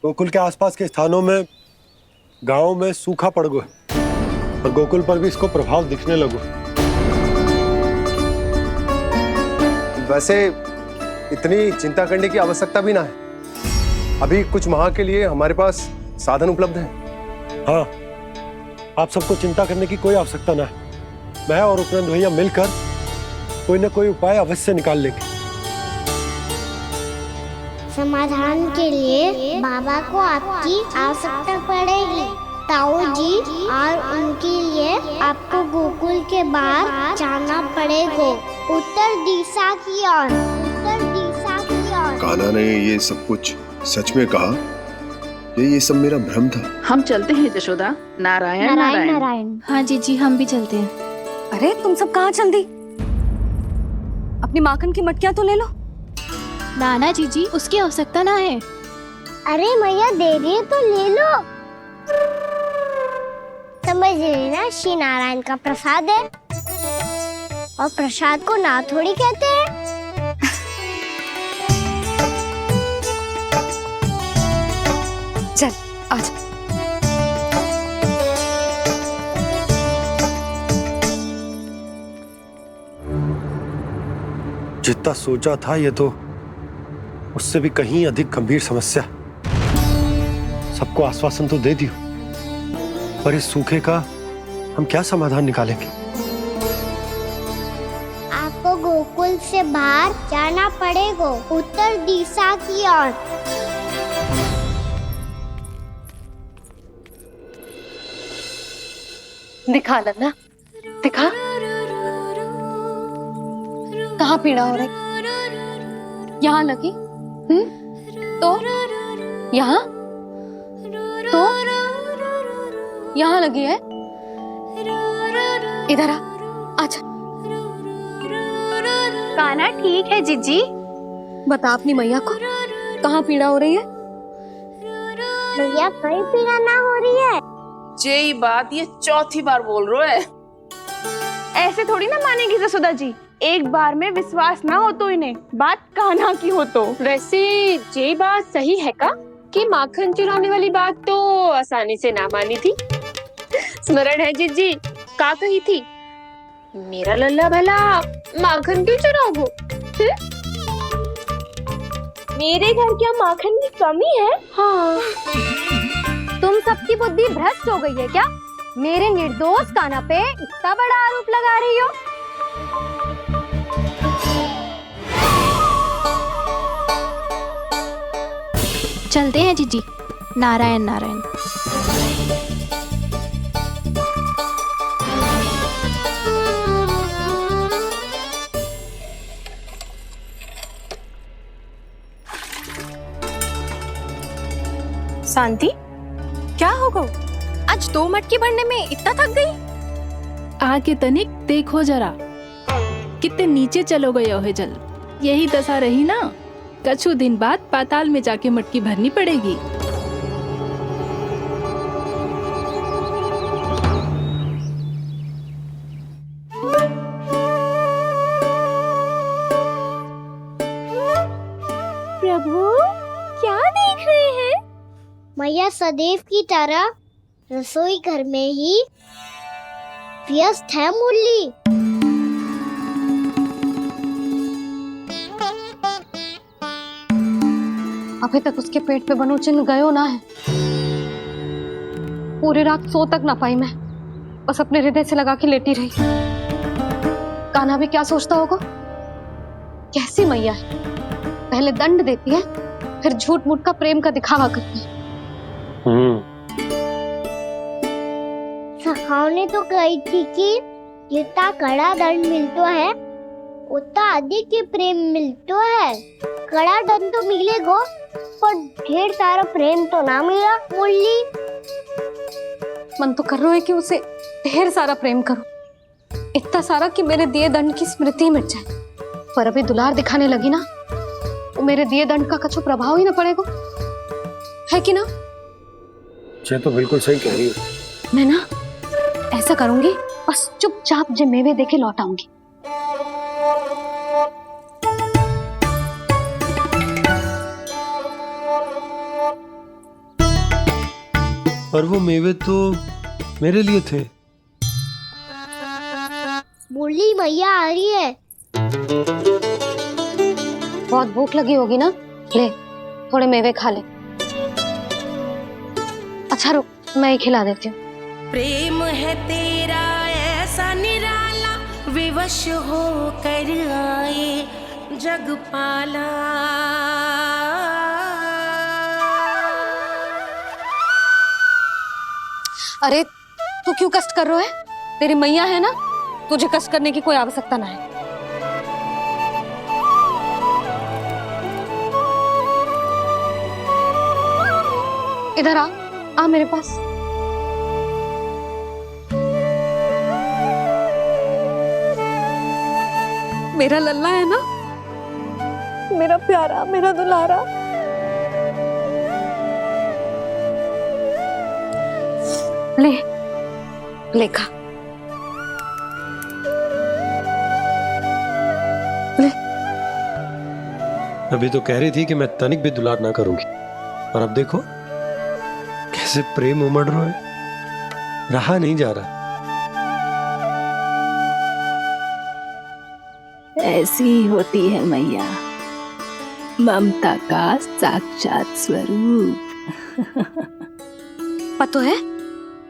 गोकुल के आसपास के स्थानों में, गांवों में सूखा पड़ गया और गोकुल पर भी इसको प्रभाव दिखने लगो। वैसे इतनी चिंता करने की आवश्यकता भी ना है। अभी कुछ माह के लिए हमारे पास साधन उपलब्ध है। हाँ, आप सबको चिंता करने की कोई आवश्यकता ना है। मैं और उपनंद भैया मिलकर कोई ना कोई उपाय अवश्य निकाल लेंगे। समाधान के लिए बाबा को आपकी आवश्यकता पड़ेगी। ताऊ जी और उनके लिए आपको गोकुल के बाहर जाना पड़ेगा, उत्तर दिशा की ओर। उत्तर दिशा की ओर। कान्हा ने ये सब कुछ सच में कहा? ये सब मेरा भ्रम था? हम चलते हैं जशोदा। नारायण नारायण नारायण। हाँ जीजी, हम भी चलते हैं। अरे तुम सब कहाँ चल दी? अपनी माखन की मटकियाँ तो ले लो। नाना जीजी, उसकी आवश्यकता ना है। अरे मैया दे रही है तो ले लो। समझ लेना, श्री नारायण का प्रसाद है और प्रसाद को ना थोड़ी कहते हैं। चल आज। जितना सोचा था ये तो उससे भी कहीं अधिक गंभीर समस्या। सबको आश्वासन तो दे दियो, पर इस सूखे का हम क्या समाधान निकालेंगे? आपको गोकुल से बाहर जाना पड़ेगा, उत्तर दिशा की ओर। दिखा लन्ना, दिखा। कहाँ पीड़ा हो रही? यहाँ लगी? तो यहाँ? तो यहाँ लगी है? इधर आ, आजा। कान्हा ठीक है जीजी। बता अपनी मैया को कहाँ पीड़ा हो रही है? भैया कहीं पीड़ा ना हो रही है। यही बात ये चौथी बार बोल रहे है। ऐसे थोड़ी ना मानेगी जसोदा जी। एक बार में विश्वास ना हो तो इन्हें, बात कान्हा की हो तो। वैसे ये बात सही है का कि माखन चुराने वाली बात तो आसानी से ना मानी थी। स्मरण है जीजी का कही थी, मेरा लल्ला भला माखन क्यों चुराओगे? मेरे घर क्या माखन की कमी है? हाँ। तुम सबकी बुद्धि भ्रष्ट हो गई है क्या? मेरे निर्दोष कान्हा पे इतना बड़ा आरोप लगा रही हो? चलते हैं जीजी। नारायण नारायण। शांति, क्या हो गो? आज 2 मटकी भरने में इतना थक गई? आके तनिक देखो जरा, कितने नीचे चलो गए हो जल। यही दशा रही ना, कछु दिन बाद पाताल में जाके मटकी भरनी पड़ेगी। प्रभु क्या देख रहे हैं? मैया सदैव की तरह रसोई घर में ही व्यस्त है मुरली। अभी तक उसके पेट पे बनो चिन्ह गयो ना है। पूरी रात सो तक ना पाई मैं, बस अपने हृदय से लगा के लेटी रही। कान्हा भी क्या सोचता होगा? कैसी मैया है, पहले दंड देती है, फिर झूठ मूठ का प्रेम का दिखावा करती है। सखाओं तो कही थी कि जितना कड़ा दंड मिलता है उतना अधिक ही प्रेम मिलता है। कड़ा दंड तो मिलेगा पर ढेर सारा प्रेम तो ना मिला मुरली। मन तो कर रहा है कि उसे ढेर सारा प्रेम करो, इतना सारा कि मेरे दिए दंड की स्मृति मिट जाए। पर अभी दुलार दिखाने लगी ना, तो मेरे दिए दंड का कछु प्रभाव ही ना पड़ेगा, है कि ना? ये तो बिल्कुल सही कह रही हो। मैं ना ऐसा करूंगी, बस चुपचाप जे मेवे देके लौट आऊंगी। और वो मेवे तो मेरे लिए थे। बोली मैया आ रही है। बहुत भूख लगी होगी ना, ले थोड़े मेवे खा ले। अच्छा रुक, मैं ही खिला देती हूँ। प्रेम है तेरा ऐसा निराला, विवश हो कर आए जग पाला। अरे तू क्यों कष्ट कर रहा है? तेरी मैया है ना, तुझे कष्ट करने की कोई आवश्यकता ना है। इधर आ मेरे पास। मेरा लल्ला है ना, मेरा प्यारा, मेरा दुलारा। ले ले खा, ले। अभी तो कह रही थी कि मैं तनिक भी दुलार ना करूंगी, और अब देखो कैसे प्रेम उमड़ रहा है, रहा नहीं जा रहा। ऐसी ही होती है मैया, ममता का साक्षात स्वरूप। पता है,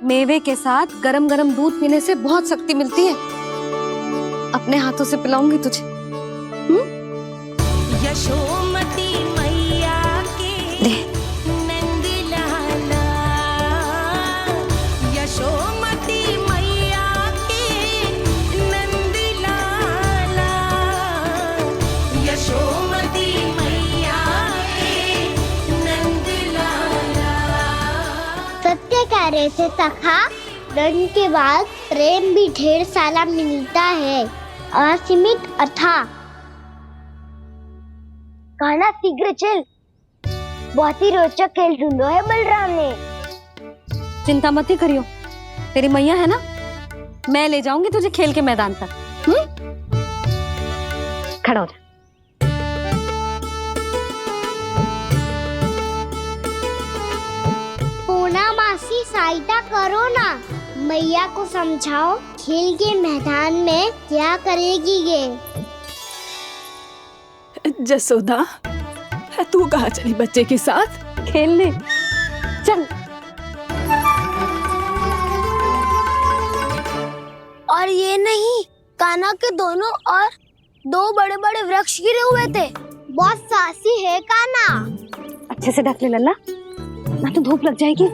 मेवे के साथ गरम गरम दूध पीने से बहुत शक्ति मिलती है। अपने हाथों से पिलाऊंगी तुझे। यशोमती मैया के ले। नंद लाला, यशोमती मैया के नंद लाला, यशोमती मैया के नंद लाला। सत्य कह रहे थे सखा, दंड के बाद प्रेम भी ढेर सारा मिलता है, असीमित अथाह। गाना शीघ्र चल, बहुत ही रोचक खेल ढूंढो है बलराम ने। चिंता मत ही करियो, तेरी मैया है ना, मैं ले जाऊंगी तुझे खेल के मैदान तक। खड़ा हो जा। पूना मासी सहायता करो ना, मैया को समझाओ खेल के मैदान में क्या करेगी ये। जसोदा, तू कहाँ चली बच्चे के साथ? खेलने चल। और ये नहीं, कान्हा के दोनों और दो बड़े बड़े वृक्ष गिरे हुए थे। बहुत साहसी है कान्हा। अच्छे से ढक ले लल्ला, ना तो धूप लग जाएगी।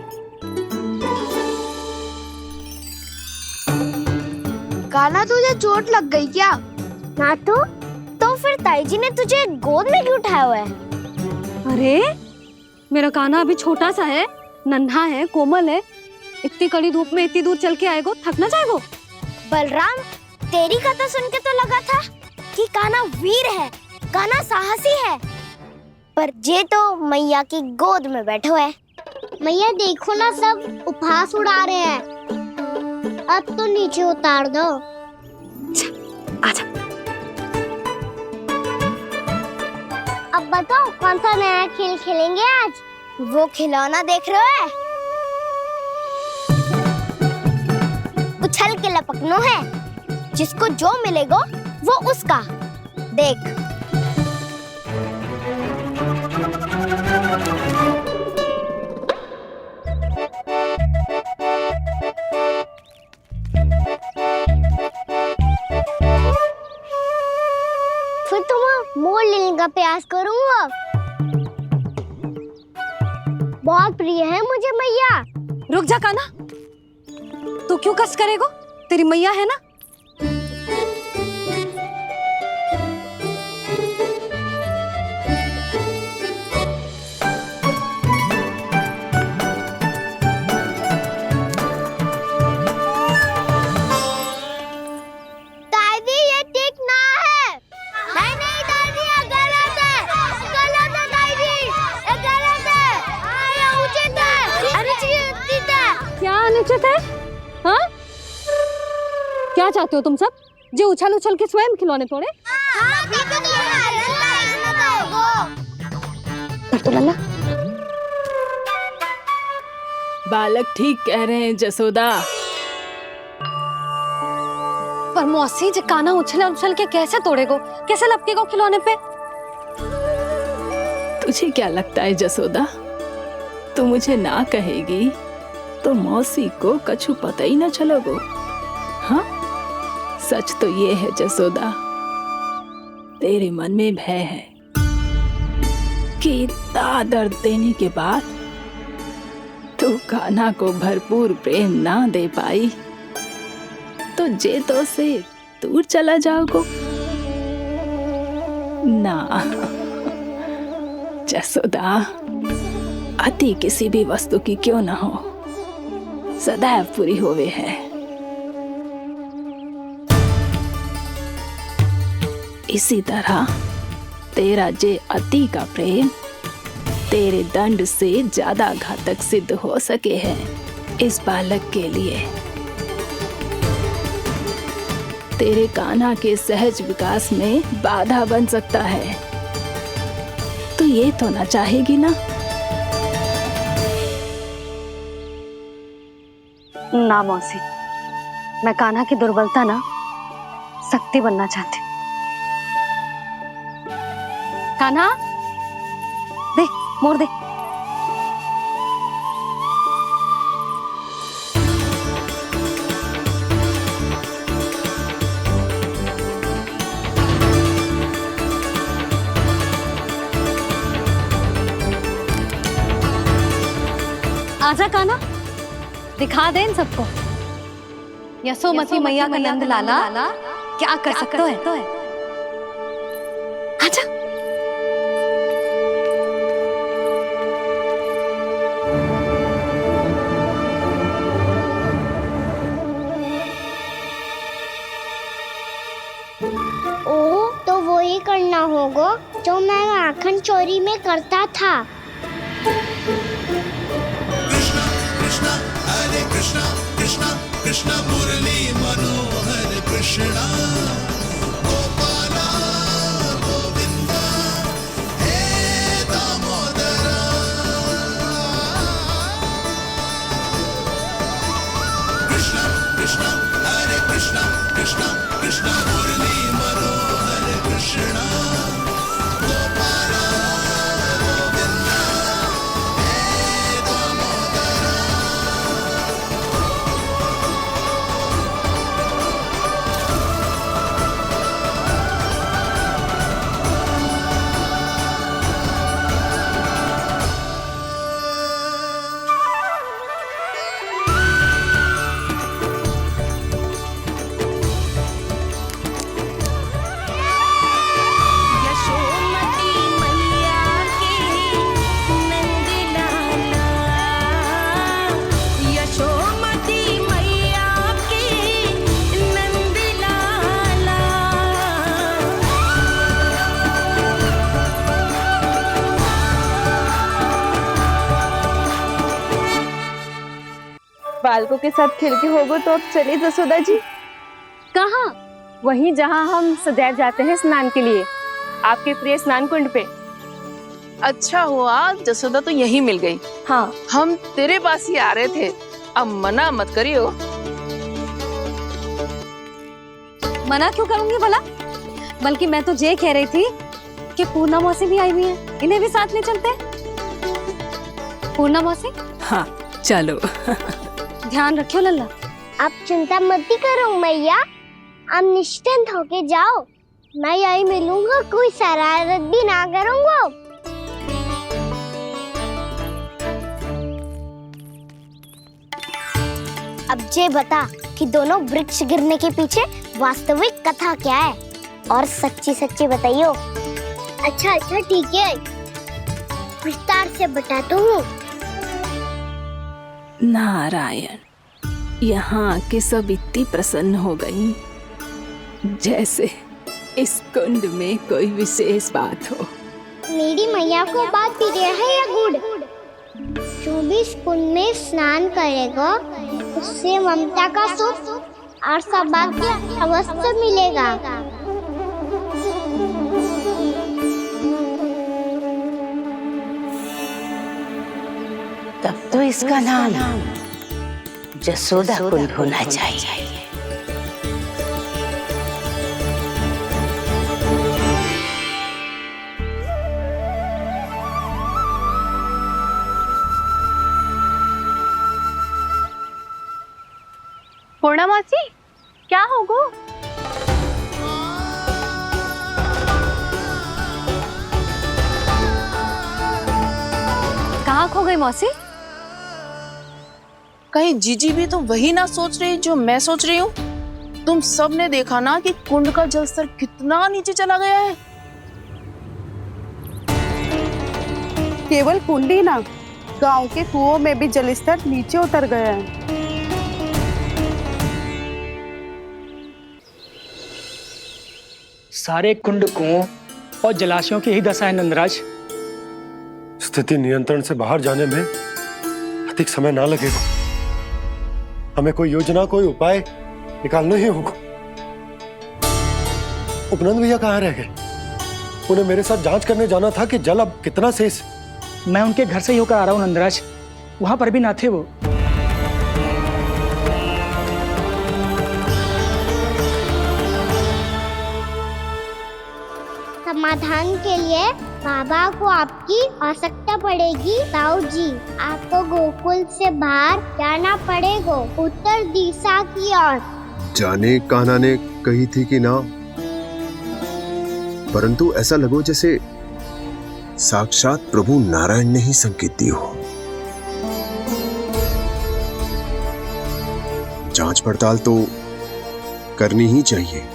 कान्हा तुझे चोट लग गई क्या? ना तो फिर ताई जी ने तुझे गोद में क्यों उठाया हुआ है? अरे मेरा कान्हा अभी छोटा सा है, नन्हा है, कोमल है। इतनी कड़ी धूप में इतनी दूर चल के आएगो, थक ना जाएगो। बलराम, तेरी कथा सुन के तो लगा था कि कान्हा वीर है, कान्हा साहसी है, पर ये तो मैया की गोद में बैठो है। मैया देखो ना, सब उपहास उड़ा रहे हैं। अब तो नीचे उतार दो। आजा। अब बताओ कौन सा नया खेल खेलेंगे आज? वो खिलौना देख रहे हो? उछल के लपकनो है, जिसको जो मिलेगा वो उसका। देख। फिर तुम मोड़ लेने का प्रयास करूंगा। बहुत प्रिय है मुझे मैया। रुक जा कान्हा, तू क्यों कष्ट करेगो? तेरी मैया है ना। दादी ये ठीक ना है। नहीं दादी, ये गलत है। गलत है दादी, ये गलत है। ये उचित है, अनुचित है। क्या अनुचित है? हाँ? क्या चाहते हो तुम सब? जो उछल उछल के स्वयं खिलौने तोड़े? तो लल्ला, बालक ठीक कह रहे हैं जसोदा। पर मौसी जे काना उछल उछल के कैसे तोड़ेगो, कैसे लपकेगो खिलौने पे? तुझे क्या लगता है जसोदा, तू मुझे ना कहेगी तो मौसी को कछु पता ही न चलोगो। हाँ, सच तो ये है जसोदा, तेरे मन में भय है कि इतना दर्द देने के बाद तू कान्हा को भरपूर प्रेम ना दे पाई तो जेतो से दूर चला जाओगो ना। जसोदा, अति किसी भी वस्तु की क्यों ना हो, सदैव पूरी होवे है। इसी तरह तेरा जे अति का प्रेम तेरे दंड से ज्यादा घातक सिद्ध हो सके है इस बालक के लिए। तेरे कान्हा के सहज विकास में बाधा बन सकता है। तू ये तो ना चाहेगी ना? ना मौसी, मैं कान्हा की दुर्बलता ना शक्ति बनना चाहती। कान्हा, दे मोड़ दे। आजा कान्हा, दिखा दे इन सबको यशोमती मैया का नंद लाला क्या कर सकता है। आजा। ओ, तो वो ही करना होगा जो मैं माखन चोरी में करता था। कृष्ण मुरली मनोहर कृष्णा गोपाला गोविंदा हे दामोदरा। कृष्ण कृष्ण हरे कृष्ण कृष्ण कृष्ण मुरली मनोहर कृष्णा गोपाला गोविंदा हे दामोदरा। यशोमती मैया के नंद लाला, यशोमती मैया के नंद लाला। बालकों के साथ खेल के होगो तो अब चले जसोदा जी। कहाँ? वहीं जहाँ हम सदैव जाते हैं स्नान के लिए, आपके प्रिय स्नान कुंड पे। अच्छा हुआ जसोदा तो यहीं मिल गई। हाँ, हम तेरे पास ही आ रहे थे, अब मना मत करियो। मना क्यों करूंगी भला? बल्कि मैं तो ये कह रही थी कि पूर्णा मौसी भी आई हुई है, इन्हें भी साथ ले चलते। पूर्णा मौसी, हाँ चलो। ध्यान रखियो लल्ला। आप चिंता मत करो मैया, आप निश्चिंत होके जाओ, मैं यही मिलूंगा, कोई शरारत भी ना करूंगा। अब ये बता कि दोनों वृक्ष गिरने के पीछे वास्तविक कथा क्या है, और सच्ची सच्ची बताइयो। अच्छा अच्छा ठीक है, विस्तार से बताता हूँ। नारायण, यहाँ के सब इतनी प्रसन्न हो गई जैसे इस कुंड में कोई विशेष बात हो। मेरी मैया को बात प्रिय है या गुड़? जो भी इस कुंड में स्नान करेगा उससे ममता का सुख और सौभाग्य अवश्य मिलेगा। तब तो इसका नाम जसोदा कुंड होना चाहिए। पूर्णा मौसी, क्या होगो? कहाँ खो गई मौसी? कहीं जीजी भी तो वही ना सोच रही जो मैं सोच रही हूँ। तुम सब ने देखा ना कि कुंड का जलस्तर कितना नीचे चला गया है। केवल कुंड ही ना, गांव के कुओं में भी जलस्तर नीचे उतर गया है। सारे कुंड कुओं और जलाशयों की ही दशा है नंदराज। स्थिति नियंत्रण से बाहर जाने में अधिक समय ना लगेगा। हमें कोई योजना, कोई उपाय निकालना ही होगा। उपनंद भैया कहाँ रह गए? उन्हें मेरे साथ जांच करने जाना था कि जल अब कितना शेष। मैं उनके घर से ही होकर आ रहा हूँ नंदराज, वहां पर भी ना थे वो। समाधान के लिए बाबा को आपकी आवश्यकता पड़ेगी। ताऊ जी, आपको गोकुल से बाहर जाना पड़ेगा, उत्तर दिशा की ओर। जाने कान्हा ने कही थी कि ना, परंतु ऐसा लगो जैसे साक्षात प्रभु नारायण ने ही संकेत दी हो। जांच पड़ताल तो करनी ही चाहिए।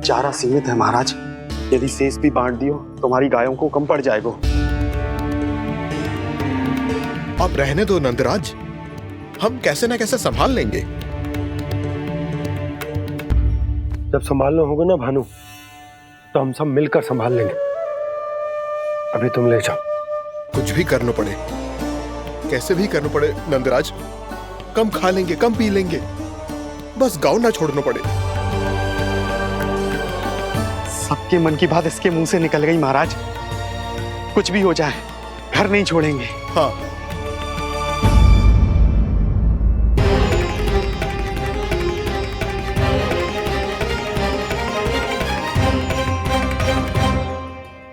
चारा सीमित है महाराज, यदि शेष भी बांट दियो तो हमारी गायों को कम पड़ जाएगा। अब रहने दो नंदराज, हम कैसे न कैसे संभाल लेंगे। जब संभालना होगा ना भानु, तो हम सब मिलकर संभाल लेंगे। अभी तुम ले जाओ। कुछ भी करना पड़े, कैसे भी करना पड़े नंदराज, कम खा लेंगे, कम पी लेंगे, बस गांव ना छोड़ना पड़े। सबके मन की बात इसके मुंह से निकल गई महाराज। कुछ भी हो जाए, घर नहीं छोड़ेंगे। हाँ,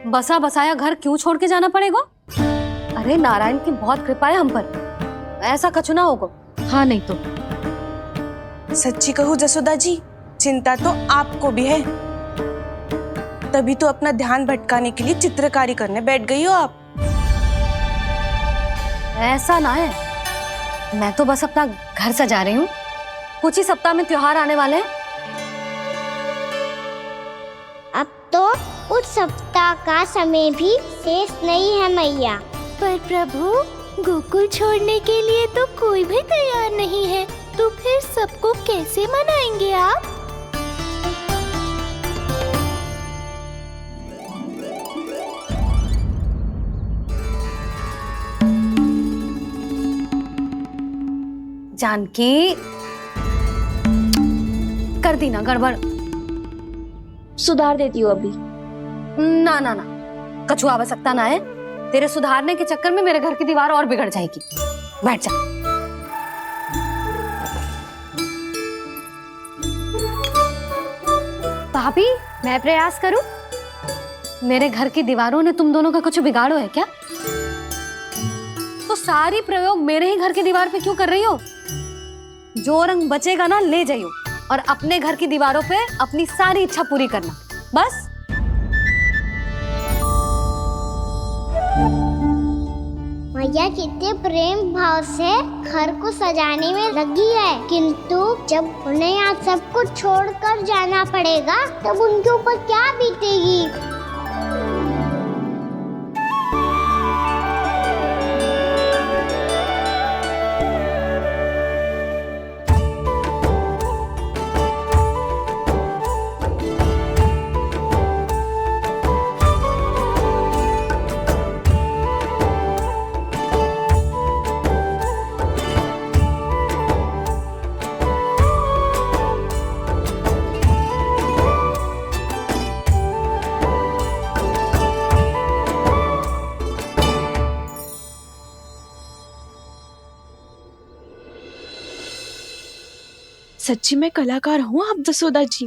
बसा बसाया घर क्यों छोड़ के जाना पड़ेगा? अरे नारायण की बहुत कृपा है हम पर, ऐसा कछु ना होगा। हाँ नहीं तो सच्ची कहूँ जसोदा जी, चिंता तो आपको भी है, तभी तो अपना ध्यान भटकाने के लिए चित्रकारी करने बैठ गई हो आप। ऐसा ना है, मैं तो बस अपना घर सजा रही हूँ। कुछ ही सप्ताह में त्योहार आने वाले हैं। अब तो उस सप्ताह का समय भी शेष नहीं है मैया। पर प्रभु, गोकुल छोड़ने के लिए तो कोई भी तैयार नहीं है, तो फिर सबको कैसे मनाएंगे आप? जानकी, कर दी ना गड़बड़। सुधार देती हूँ अभी। ना ना ना, कछु आवश्यकता ना है। तेरे सुधारने के चक्कर में मेरे घर की दीवार और बिगड़ जाएगी। बैठ जा। भाभी, मैं प्रयास करूं? मेरे घर की दीवारों ने तुम दोनों का कुछ बिगाड़ो है क्या? तो सारी प्रयोग मेरे ही घर की दीवार पे क्यों कर रही हो? जो रंग बचेगा ना ले जाइयो, और अपने घर की दीवारों पे अपनी सारी इच्छा पूरी करना, बस। मैया कितने प्रेम भाव से घर को सजाने में लगी है, किंतु जब उन्हें यहाँ सब कुछ छोड़कर जाना पड़ेगा तब उनके ऊपर क्या बीतेगी? सच्ची में कलाकार हूँ आप जसोदा जी।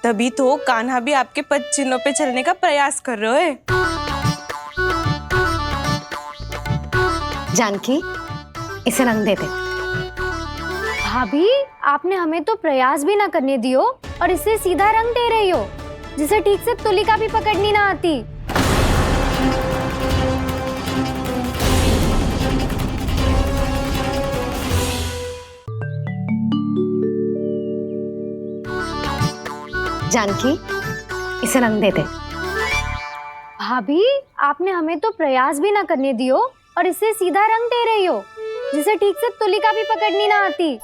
तभी तो कान्हा भी आपके पद चिन्हों पे चलने का प्रयास कर रहे है। जानकी, इसे रंग दे दे। भाभी, आपने हमें तो प्रयास भी ना करने दियो और इसे सीधा रंग दे रही हो, जिसे ठीक से तुलिका भी पकड़नी ना आती। जानकी, इसे रंग दे दे। भाभी, आपने हमें तो प्रयास भी ना करने दियो और इसे सीधा रंग दे रही हो, जिसे ठीक से तुलिका भी पकड़नी ना आती।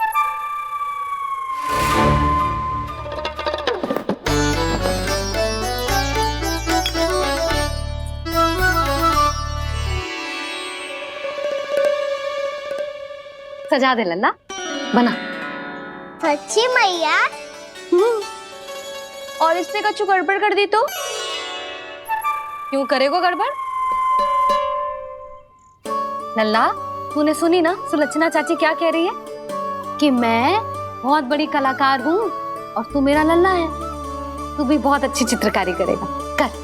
सजा दे लल्ला, बना। सच्ची मैया? और इसने कछु गड़बड़ कर दी तो? क्यों करेगो गड़बड़? लल्ला, तूने सुनी ना सुलक्षणा चाची क्या कह रही है? कि मैं बहुत बड़ी कलाकार हूँ और तू मेरा लल्ला है। तू भी बहुत अच्छी चित्रकारी करेगा, कर।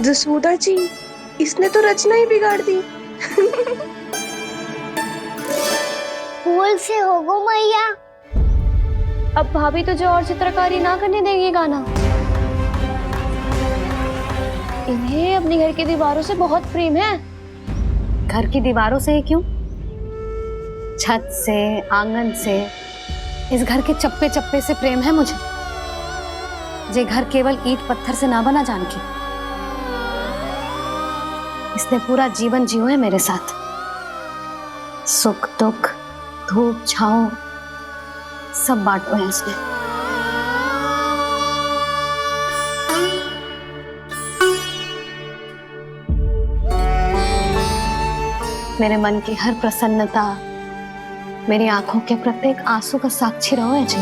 जसोदा जी, इसने तो रचना ही बिगाड़ दी। फूल से होगो मैया। अब भाभी तुझे और चित्रकारी ना करने देंगी गाना। इन्हें अपने घर की दीवारों से बहुत प्रेम है। घर की दीवारों से ही क्यों? छत से, आंगन से, इस घर के चप्पे चप्पे से प्रेम है मुझे। ये घर केवल ईंट पत्थर से ना बना जानकी। इसने पूरा जीवन जियो है मेरे साथ। सुख दुख, धूप छांव सब बांटो है इसने। मेरे मन की हर प्रसन्नता, मेरी आंखों के प्रत्येक आंसू का साक्षी रहो है जी।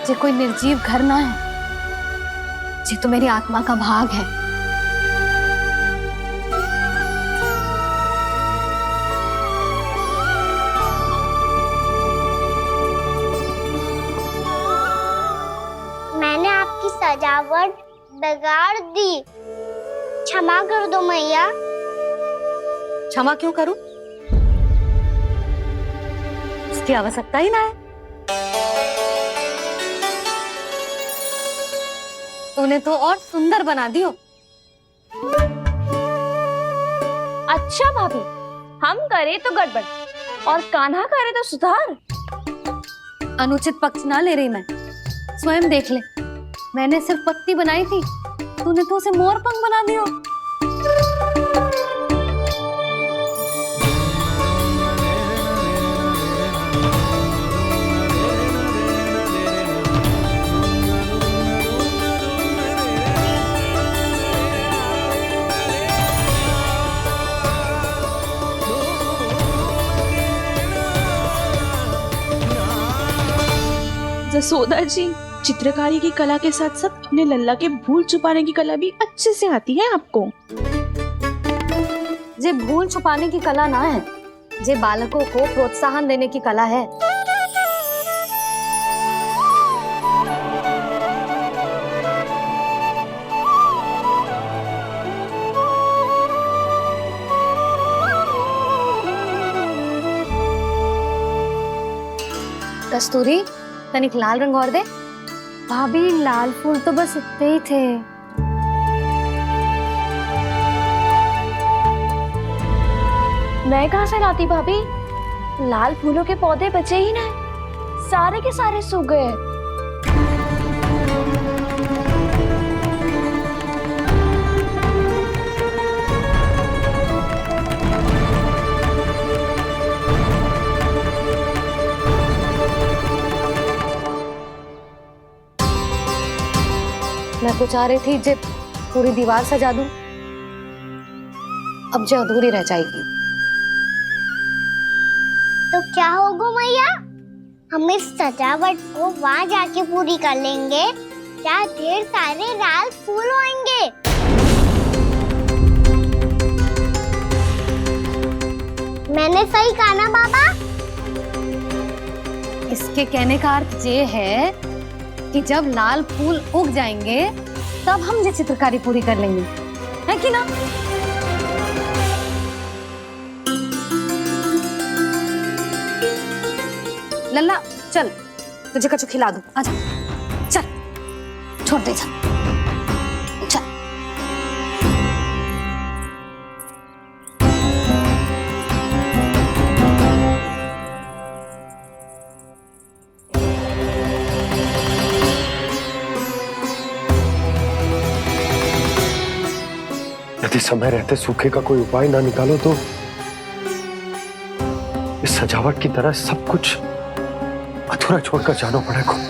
ये कोई निर्जीव घर ना है, ये तो मेरी आत्मा का भाग है। मैंने आपकी सजावट बिगाड़ दी, क्षमा कर दो मैया। क्षमा क्यों करूं? इसकी आवश्यकता ही ना है। तूने तो और सुंदर बना दियो। अच्छा भाभी, हम करे तो गड़बड़ और कान्हा करे तो सुधार। अनुचित पक्ष ना ले रही मैं, स्वयं देख ले। मैंने सिर्फ पत्ती बनाई थी, तूने तो उसे मोर पंख बना दियो। जसोदा जी, चित्रकारी की कला के साथ साथ अपने लल्ला के भूल छुपाने की कला भी अच्छे से आती है आपको। ये भूल छुपाने की कला ना है, ये बालकों को प्रोत्साहन देने की कला है। कस्तूरी, तनिक लाल रंग और दे। भाभी, लाल फूल तो बस इतने ही थे। मैं कहाँ से लाती भाभी? लाल फूलों के पौधे बचे ही ना, सारे के सारे सूख गए। मैं तो चाह रही थी जे पूरी दीवार सजा दूं, अब जो अधूरी रह जाएगी। तो क्या होगा मैया, हम इस सजावट को वहाँ जाके पूरी कर लेंगे, क्या ढेर सारे लाल फूल होंगे। मैंने सही कहा ना बाबा? इसके कहने का अर्थ ये है कि जब लाल फूल उग जाएंगे तब हम ये चित्रकारी पूरी कर लेंगे, है कि ना? लल्ला चल, तुझे कछु खिला दूं, आजा चल, छोड़ दे चल। यदि समय रहते सूखे का कोई उपाय ना निकालो तो इस सजावट की तरह सब कुछ अधूरा छोड़कर जाना पड़ेगा।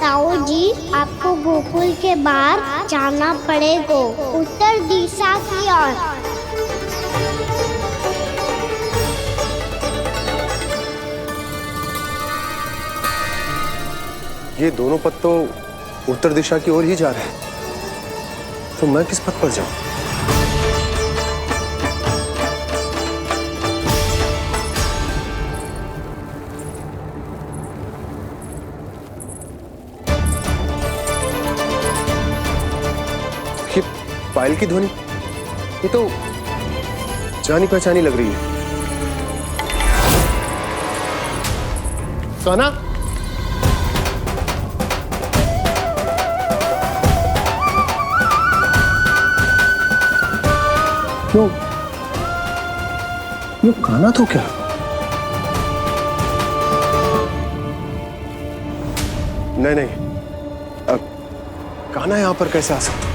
ताऊ जी, आपको गोकुल के बाहर जाना पड़ेगा, उत्तर दिशा की ओर। ये दोनों पथ तो उत्तर दिशा की ओर ही जा रहे हैं, तो मैं किस पथ पर जाऊं? ये पायल की ध्वनि, ये तो जानी पहचानी लग रही है। कान्हा, यो कान्हा तो क्या? नहीं, अब कान्हा यहां पर कैसे आ सकता?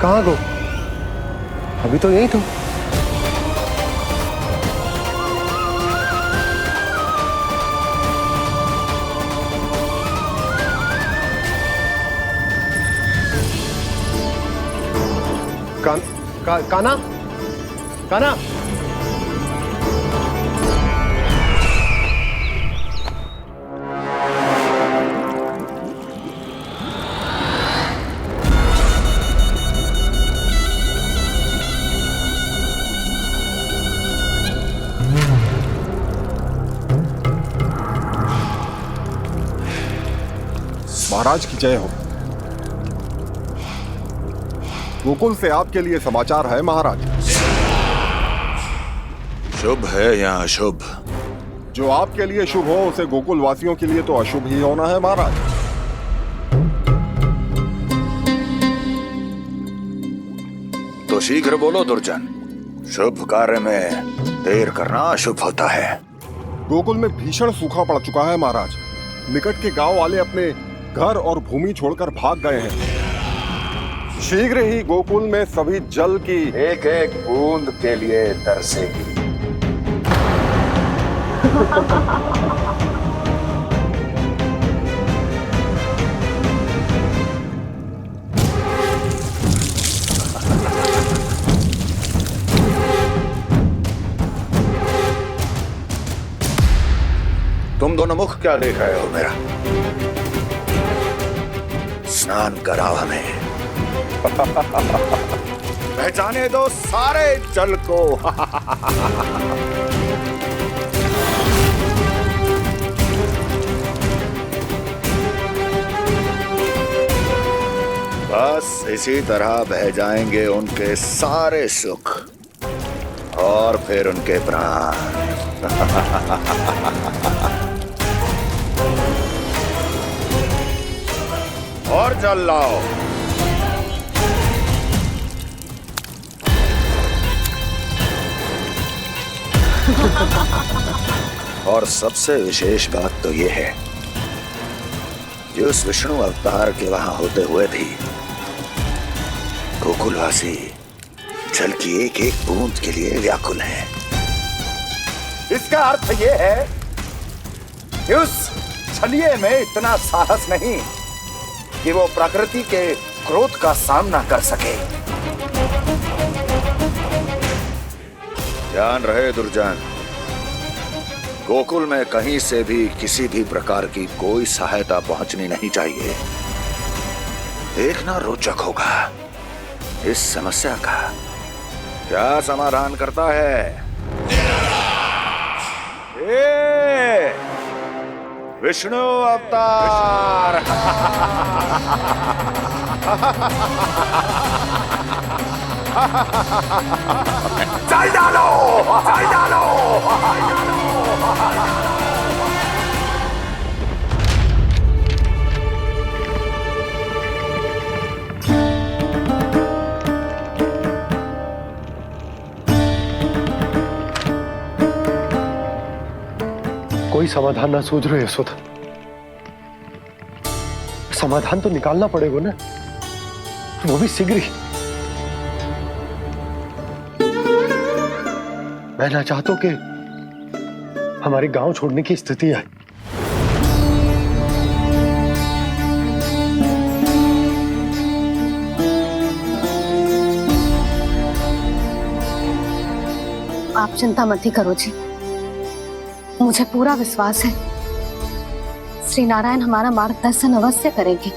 कहाँ गो? अभी तो यही तो। कान्हा, कान्हा, महाराज की जय हो। गोकुल से आपके लिए समाचार है महाराज। शुभ है या अशुभ? जो आपके लिए शुभ हो उसे गोकुल वासियों के लिए तो अशुभ ही होना है महाराज। तो शीघ्र बोलो दुर्जन, शुभ कार्य में देर करना अशुभ होता है। गोकुल में भीषण सूखा पड़ चुका है महाराज। निकट के गांव वाले अपने घर और भूमि छोड़कर भाग गए हैं। शीघ्र ही गोकुल में सभी जल की एक एक बूंद के लिए तरसेगी। तुम दोनों मुख क्या देख रहे हो मेरा? स्नान कराओ हमें। जाने दो सारे जल को। बस इसी तरह बह जाएंगे उनके सारे सुख और फिर उनके प्राण। और जल लाओ। और सबसे विशेष बात तो ये है कि उस विष्णु अवतार के वहां होते हुए भी गोकुलवासी जल की एक एक बूंद के लिए व्याकुल है। इसका अर्थ ये है कि उस छलिए में इतना साहस नहीं कि वो प्रकृति के क्रोध का सामना कर सके। ध्यान रहे दुर्जन, गोकुल में कहीं से भी किसी भी प्रकार की कोई सहायता पहुंचनी नहीं चाहिए। देखना रोचक होगा इस समस्या का क्या समाधान करता है। विष्णु अवतार। चल डालो, चल डालो। कोई समाधान ना सूझ रहे यशोदा। समाधान तो निकालना पड़ेगा ना, वो भी शीघ्र ही। मैं ना चाहता हूं कि हमारे गांव छोड़ने की स्थिति आए। आप चिंता मत ही करो जी, मुझे पूरा विश्वास है श्री नारायण हमारा मार्गदर्शन अवश्य करेंगे।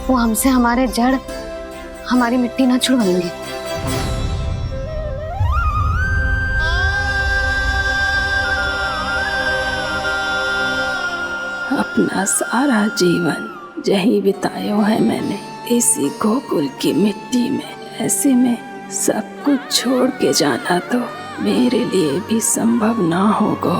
वो हमसे हमारे जड़, हमारी मिट्टी न छुड़वाएंगे। अपना सारा जीवन यही बिताया है मैंने इसी गोकुल की मिट्टी में। ऐसे में सब कुछ छोड़ के जाना तो मेरे लिए भी संभव ना होगा।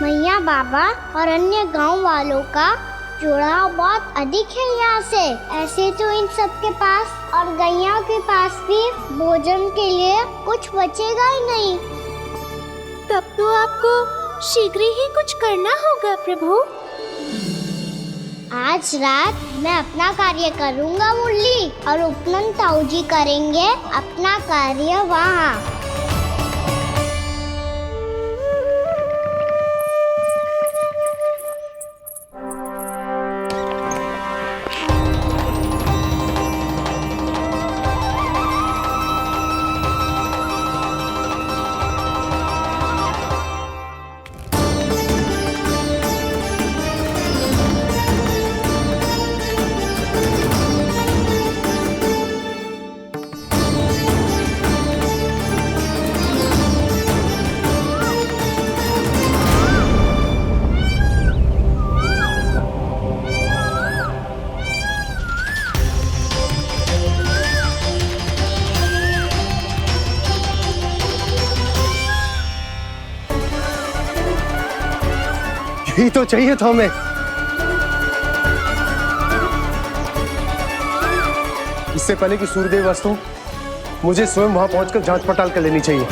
मैया, बाबा और अन्य गांव वालों का जुड़ाव बहुत अधिक है यहाँ से। ऐसे तो इन सब के पास और गैया के पास भी भोजन के लिए कुछ बचेगा ही नहीं। तब तो आपको शीघ्र ही कुछ करना होगा प्रभु। आज रात मैं अपना कार्य करूँगा मुरली, और उपनंद ताऊ जी करेंगे अपना कार्य वहाँ। यही तो चाहिए था हमें। इससे पहले कि सूर्यदेव अस्त हो, मुझे स्वयं वहां पहुंचकर जांच पड़ताल कर लेनी चाहिए।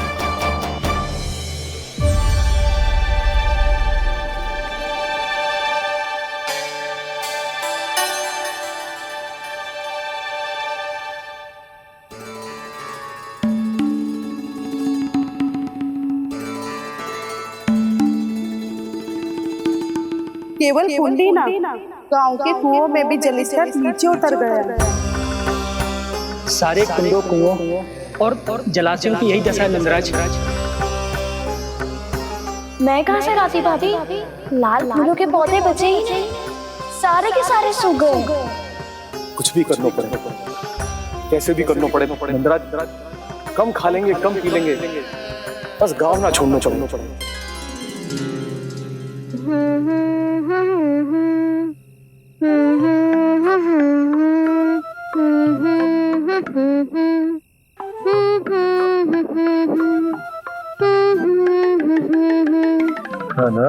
केवल कुंडी ना, गांव के कुओं में भी जलस्तर नीचे उतर गया। सारे कुंडों, कुओं और जलाशयों की यही दशा है नंदराज। मैं कहाँ से लाती भाभी? लाल फूलों के पौधे बचे ही नहीं, सारे के सारे सो गए। कुछ भी करना पड़ेगा, कैसे भी करना पड़ेगा नंदराज। कम खा लेंगे, कम पी लेंगे, बस गांव ना छोड़ना पड़ेगा। है ना?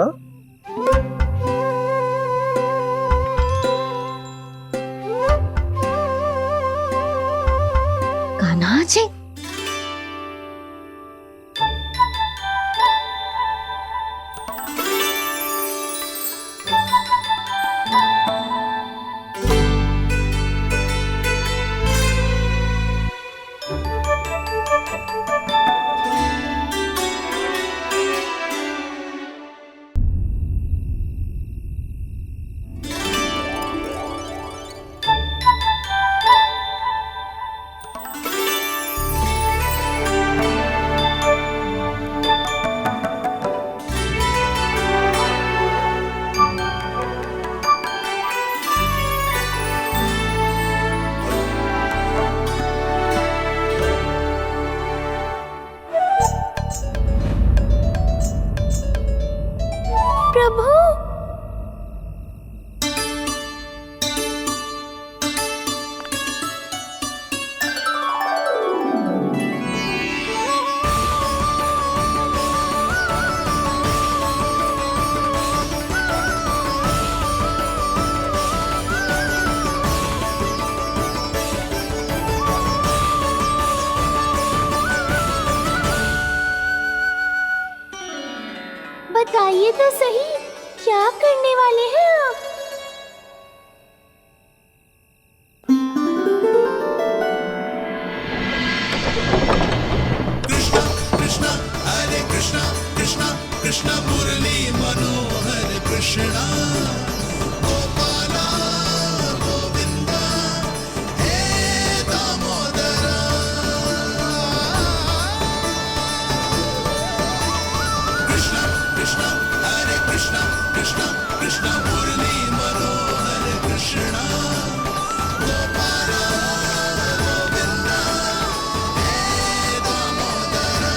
कान्हा जी, प्रभु, बताइए तो सही, क्या करने वाले हैं आप? कृष्णा हरे कृष्णा कृष्णा कृष्णा मुरली मनोहर कृष्णा गोपाला गोविंदा हे दामोदरा। कृष्णा कृष्णा हरे कृष्णा कृष्णा कृष्णा मुरली मनोहर कृष्णा गोपाला गोविंदा हे दामोदरा।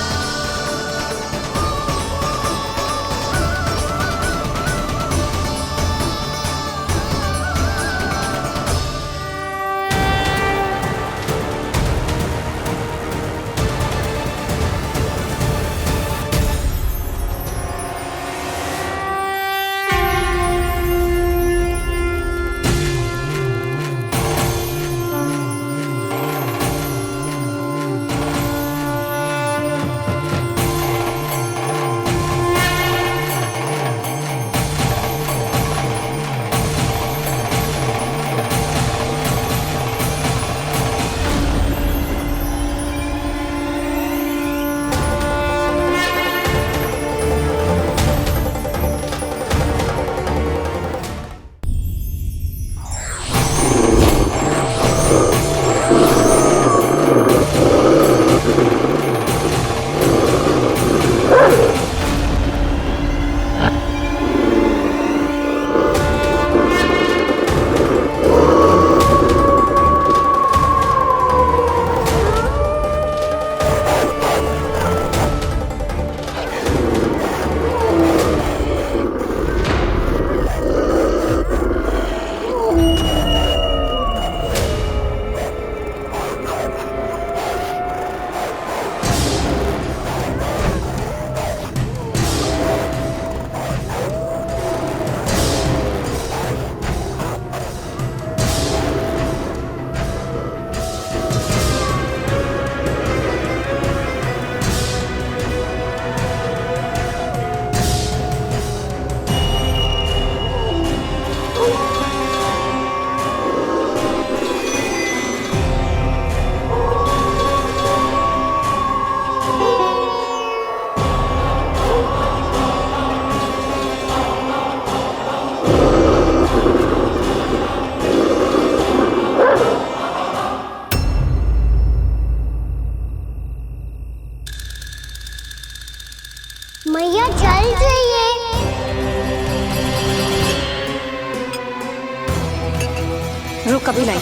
रुक अभी लाई।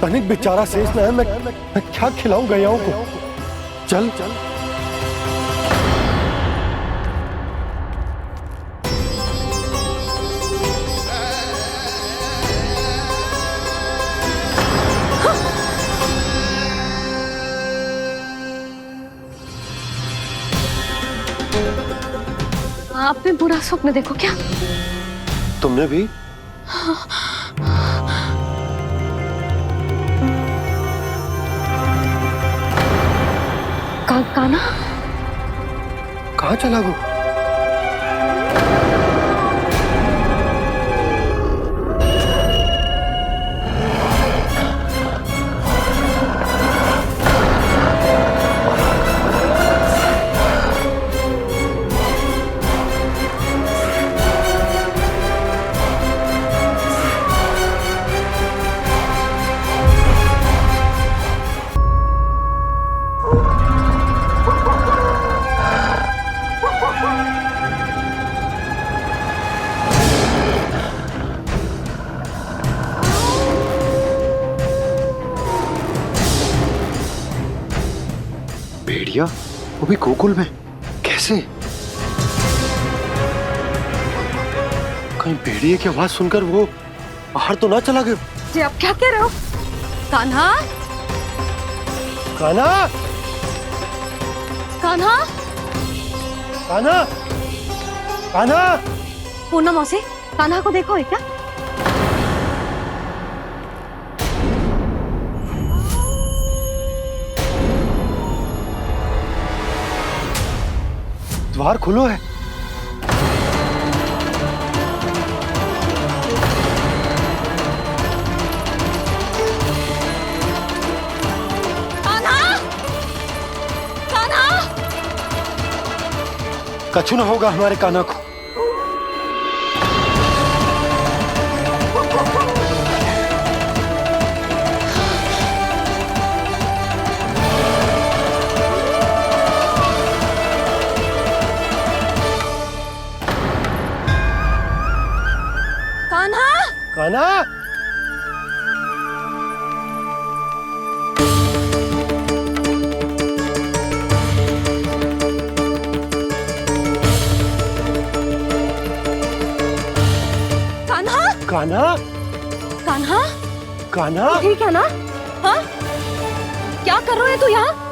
तनिक बेचारा शेष न है, मैं क्या खिलाऊं गयाओं को। चल चल आपने बुरा स्वप्न देखो क्या? तुमने भी? काना कहाँ चला गो? भेड़िया वो भी गोकुल में कैसे? कहीं भेड़िए की आवाज सुनकर वो बाहर तो ना चला गया? जी आप क्या कह रहे हो? कान्हा, कान्हा, कान्हा, कान्हा, कान्हा। पूनम मौसी, कान्हा को देखो है क्या? द्वार खुलो है। कान्हा, कान्हा। कछु ना होगा हमारे कान्हा को। कान्हा, कान्हा, कान्हा, कान्हा, कान्हा। ठीक है ना? हाँ? क्या कर रहे हो तू यहाँ?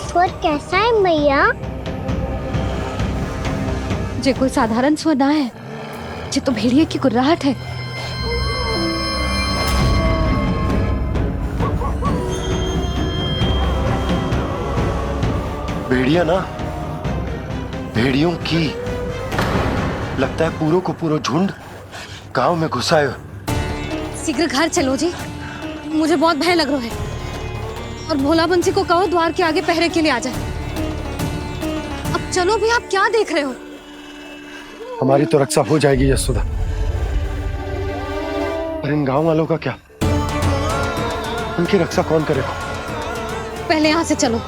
स्वर कैसा है मैया? जे कोई साधारण स्वर ना है, जे तो भेड़िए की गुर्राहट है। भेड़िया ना, भेड़ियों की लगता है पूरो को पूरो झुंड गांव में घुसा है। शीघ्र घर चलो जी, मुझे बहुत भय लग रहा है। और भोला बंसी को कहो द्वार के आगे पहरे के लिए आ जाए। अब चलो भी, आप क्या देख रहे हो? हमारी तो रक्षा हो जाएगी यशोदा, पर इन गांव वालों का क्या? उनकी रक्षा कौन करेगा? पहले यहाँ से चलो।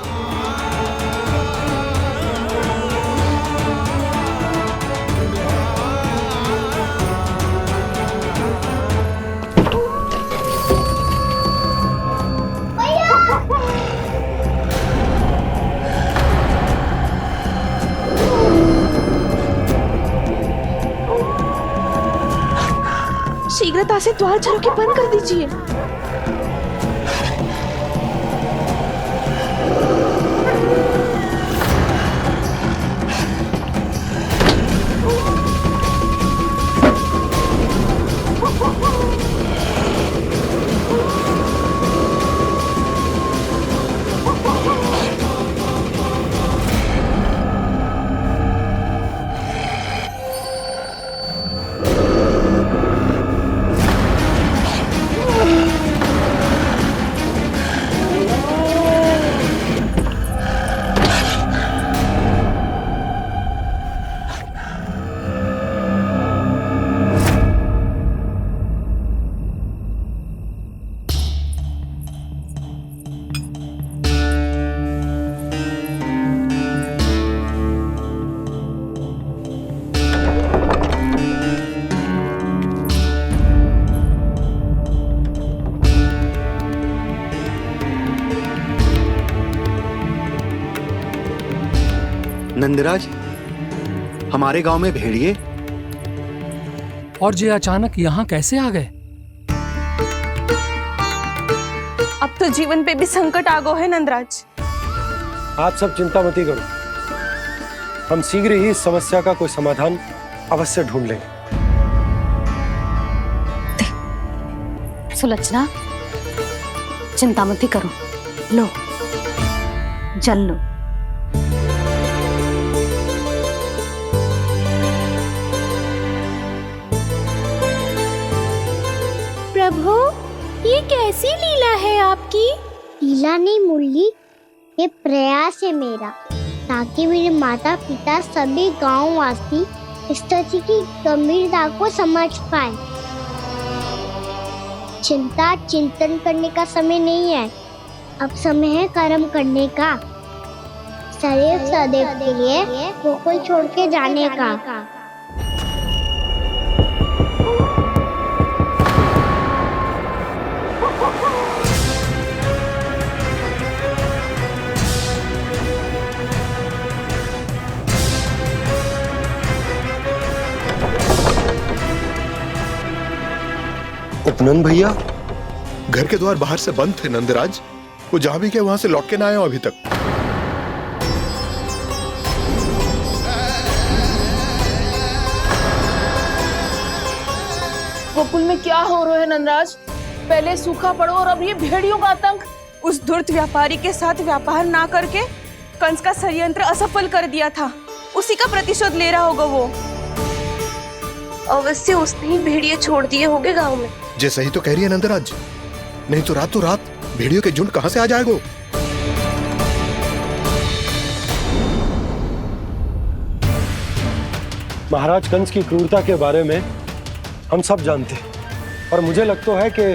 शीघ्रता से द्वार चलो के बंद कर दीजिए। नंदराज, हमारे गांव में भेड़िए और ये अचानक यहाँ कैसे आ गए? अब तो जीवन पे भी संकट आ गो है नंदराज। आप सब चिंता मत करो, हम शीघ्र ही इस समस्या का कोई समाधान अवश्य ढूंढ लेंगे। सुलक्षणा, चिंता मत करो, लो जल लो। प्रभु, ये कैसी लीला है आपकी? लीला नहीं मुरली, ये प्रयास है मेरा, ताकि मेरे माता पिता सभी गांव वासी इस स्थिति की गंभीरता को समझ पाए। चिंता चिंतन करने का समय नहीं है, अब समय है कर्म करने का, सदैव सदैव के लिए गोकुल छोड़ के जाने का। उपनंद भैया, घर के द्वार बाहर से बंद थे नंदराज, वो जहां भी गए वहां से लौट के ना आए हो अभी तक। गोकुल में क्या हो रहा है नंदराज? पहले सूखा पड़ो और अब ये भेड़ियों का आतंक। उस धूर्त व्यापारी के साथ व्यापार ना करके कंस का षड्यंत्र असफल कर दिया था, उसी का प्रतिशोध ले रहा होगा वो। अवश्य उसने ही भेड़िए छोड़ दिए होंगे गांव में। जैसे ही तो कह रही है नंदराज, नहीं तो रात भेड़ियों के झुंड कहां से आ जाएगा? महाराज कंस की क्रूरता के बारे में हम सब जानते हैं, और मुझे लगता है कि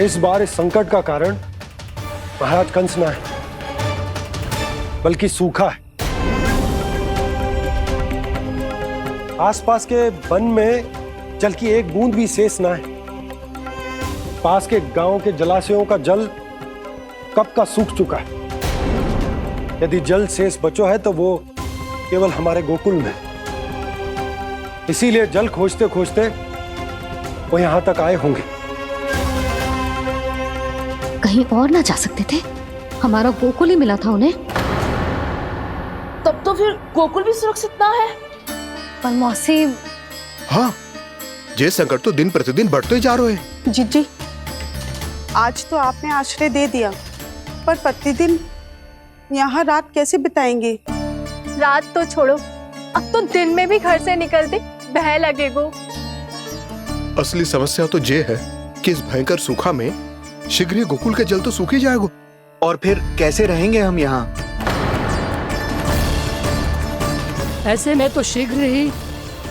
इस बार इस संकट का कारण महाराज कंस ना है, बल्कि सूखा है। आसपास के वन में जल की एक बूंद भी शेष ना है। पास के गांव के जलाशयों का जल कब का सूख चुका है। यदि जल शेष बचो है तो वो केवल हमारे गोकुल में। इसीलिए जल खोजते खोजते वो यहां तक आए होंगे। कहीं और ना जा सकते थे? हमारा गोकुल ही मिला था उन्हें। तब तो फिर गोकुल भी सुरक्षित ना है। पर मौसी, हाँ, ये संकट तो दिन प्रतिदिन बढ़ते जा रहे हैं। जीजी, आज तो आपने आश्रय दे दिया, पर प्रतिदिन यहाँ रात कैसे बिताएंगे? रात तो छोड़ो, अब तो दिन में भी घर से निकलते भय लगेगो। असली समस्या तो ये है कि इस भयंकर सूखा में शीघ्र ही गोकुल के जल तो सूख ही जाएगा। और फिर कैसे रहेंगे हम यहाँ? ऐसे में तो शीघ्र ही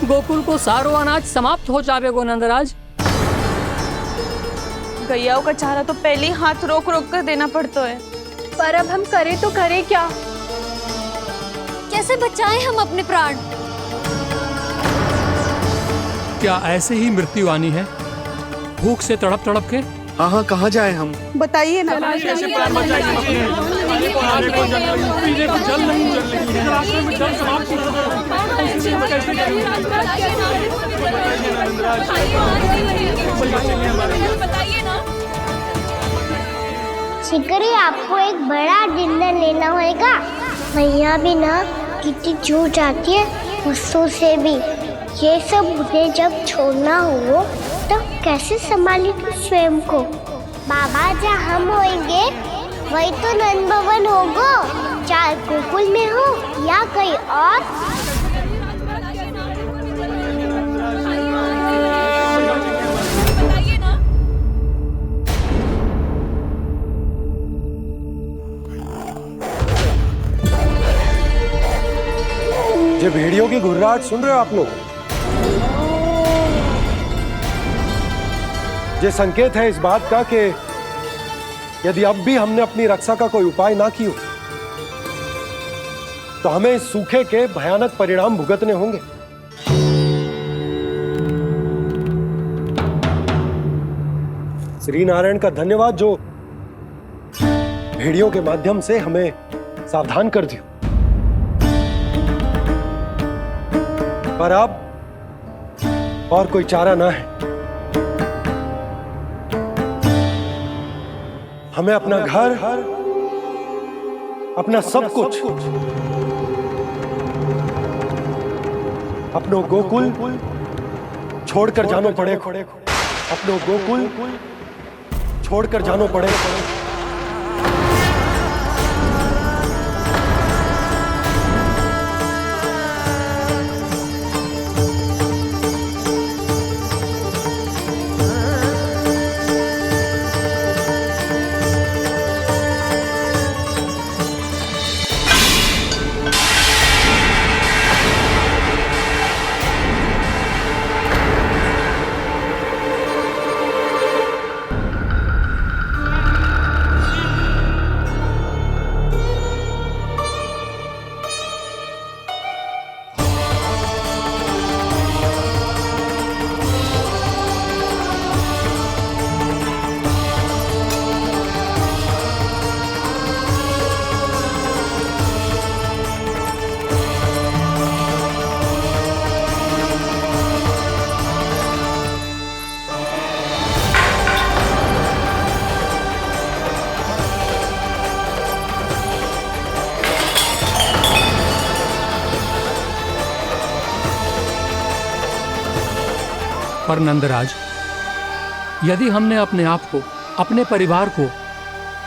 गोकुल को सारो अनाज समाप्त हो जाएगा नंदराज। गैयाओं का चारा तो पहले ही हाथ रोक रोक कर देना पड़ता है। पर अब हम करें तो करें क्या? कैसे बचाएं हम अपने प्राण? क्या ऐसे ही मृत्यु आनी है, भूख से तड़प तड़प के? हाँ, कहाँ जाएं हम? बताइए ना। शिकारी, आपको एक बड़ा डिनर लेना होगा। मैया भी ना कितनी जूझ जाती है गुस्सों से भी। ये सब उन्हें जब छोड़ना हो तो कैसे संभाली तू स्वयं को? बाबा जहाँ हम होंगे वही तो नंद भवन होगा, चाहे गोकुल में हो या कहीं और। ये भेड़ियों की घुर्राहट सुन रहे हो आप लोग? ये संकेत है इस बात का कि यदि अब भी हमने अपनी रक्षा का कोई उपाय ना किया तो हमें इस सूखे के भयानक परिणाम भुगतने होंगे। श्री नारायण का धन्यवाद जो भेड़ियों के माध्यम से हमें सावधान कर दिया। पर अब और कोई चारा ना है। हमें अपना घर, अपना सब कुछ, अपनो गोकुल छोड़कर जानो पड़े। अपनो गोकुल छोड़कर जानो पड़े। पर नंदराज, यदि हमने अपने आप को, अपने परिवार को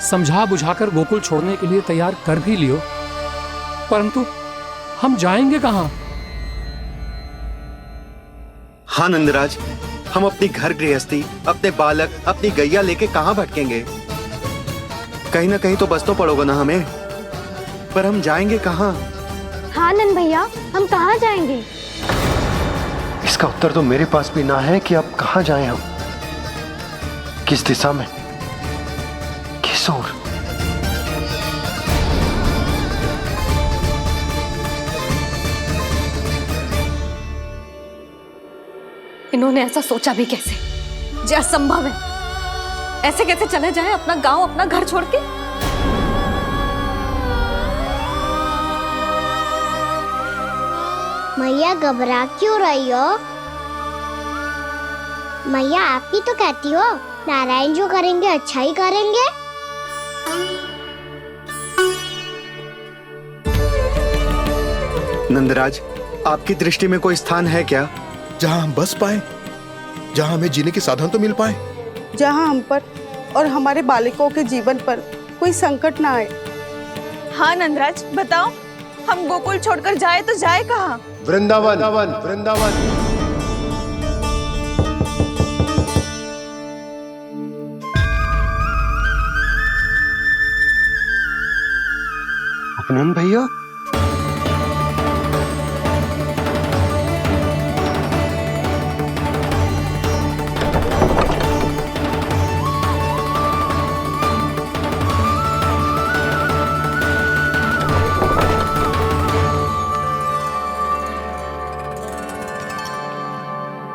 समझा बुझाकर गोकुल छोड़ने के लिए तैयार कर भी लियो, परंतु हम जाएंगे कहां? हाँ नंदराज, हम अपनी घर गृहस्थी, अपने बालक, अपनी गैया लेके कहां भटकेंगे? कहीं ना कहीं तो बस तो पड़ोगे ना हमें, पर हम जाएंगे कहां? हाँ नंद भैया, हम कहाँ जाएंगे? इसका उत्तर तो मेरे पास भी ना है कि अब कहां जाएं हम, किस दिशा में, किस ओर। इन्होंने ऐसा सोचा भी कैसे? जो असंभव है। ऐसे कैसे चले जाएं अपना गांव, अपना घर छोड़ के? मैया घबरा क्यों रही हो? मैया आप ही तो कहती हो नारायण जो करेंगे अच्छा ही करेंगे। नंदराज, आपकी दृष्टि में कोई स्थान है क्या जहां हम बस पाए, जहां हमें जीने के साधन तो मिल पाए, जहाँ हम पर और हमारे बालकों के जीवन पर कोई संकट ना आए? हाँ नंदराज, बताओ, हम गोकुल छोड़कर जाए तो जाए कहाँ? वृंदावन, वृंदावन। अपनन भैया,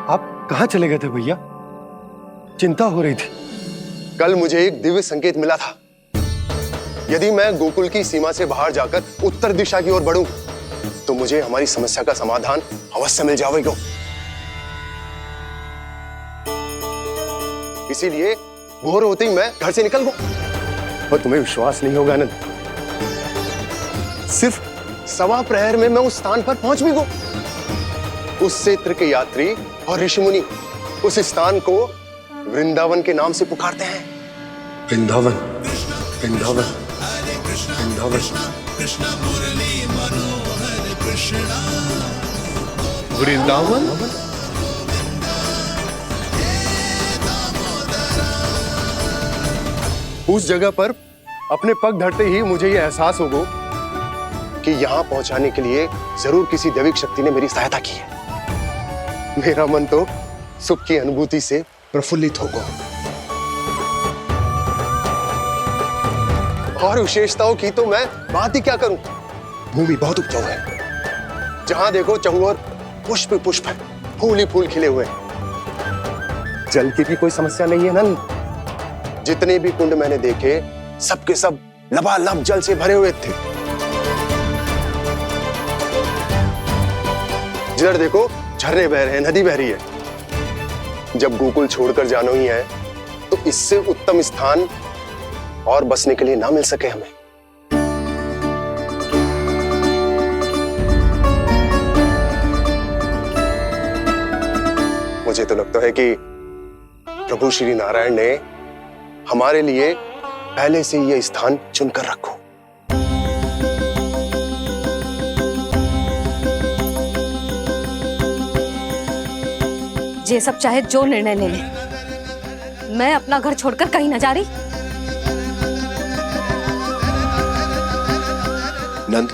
आप कहां चले गए थे भैया? चिंता हो रही थी। कल मुझे एक दिव्य संकेत मिला था। यदि मैं गोकुल की सीमा से बाहर जाकर उत्तर दिशा की ओर बढ़ूं, तो मुझे हमारी समस्या का समाधान अवश्य मिल जाएगा। इसीलिए भोर होते ही मैं घर से निकल गया। और तुम्हें विश्वास नहीं होगा आनंद, सिर्फ 1.25 प्रहर में मैं उस स्थान पर पहुंच भी गया। उस क्षेत्र के यात्री और ऋषि मुनि उस स्थान को वृंदावन के नाम से पुकारते हैं। वृंदावन, वृंदावन, वृंदावन। वृंदावन? उस जगह पर अपने पग धरते ही मुझे यह एहसास होगा कि यहां पहुंचाने के लिए जरूर किसी दैविक शक्ति ने मेरी सहायता की है। मेरा मन तो सुख की अनुभूति से प्रफुल्लित होगा। और विशेषताओं की तो मैं बात ही क्या करूं। भूमि बहुत उपजाऊ है, जहां देखो चहुओर पुष्प पुष्प है, फूल ही फूल खिले हुए हैं। जल की भी कोई समस्या नहीं है नंद। जितने भी कुंड मैंने देखे, सबके सब लबालब जल से भरे हुए थे। जिधर देखो झरने बह रहे हैं, नदी बह रही है। जब गोकुल छोड़कर जाना ही है तो इससे उत्तम स्थान और बसने के लिए ना मिल सके हमें। मुझे तो लगता है कि प्रभु श्री नारायण ने हमारे लिए पहले से यह स्थान चुनकर रखो। ये सब चाहे जो निर्णय ले ले, मैं अपना घर छोड़कर कहीं न जा रही। नंद,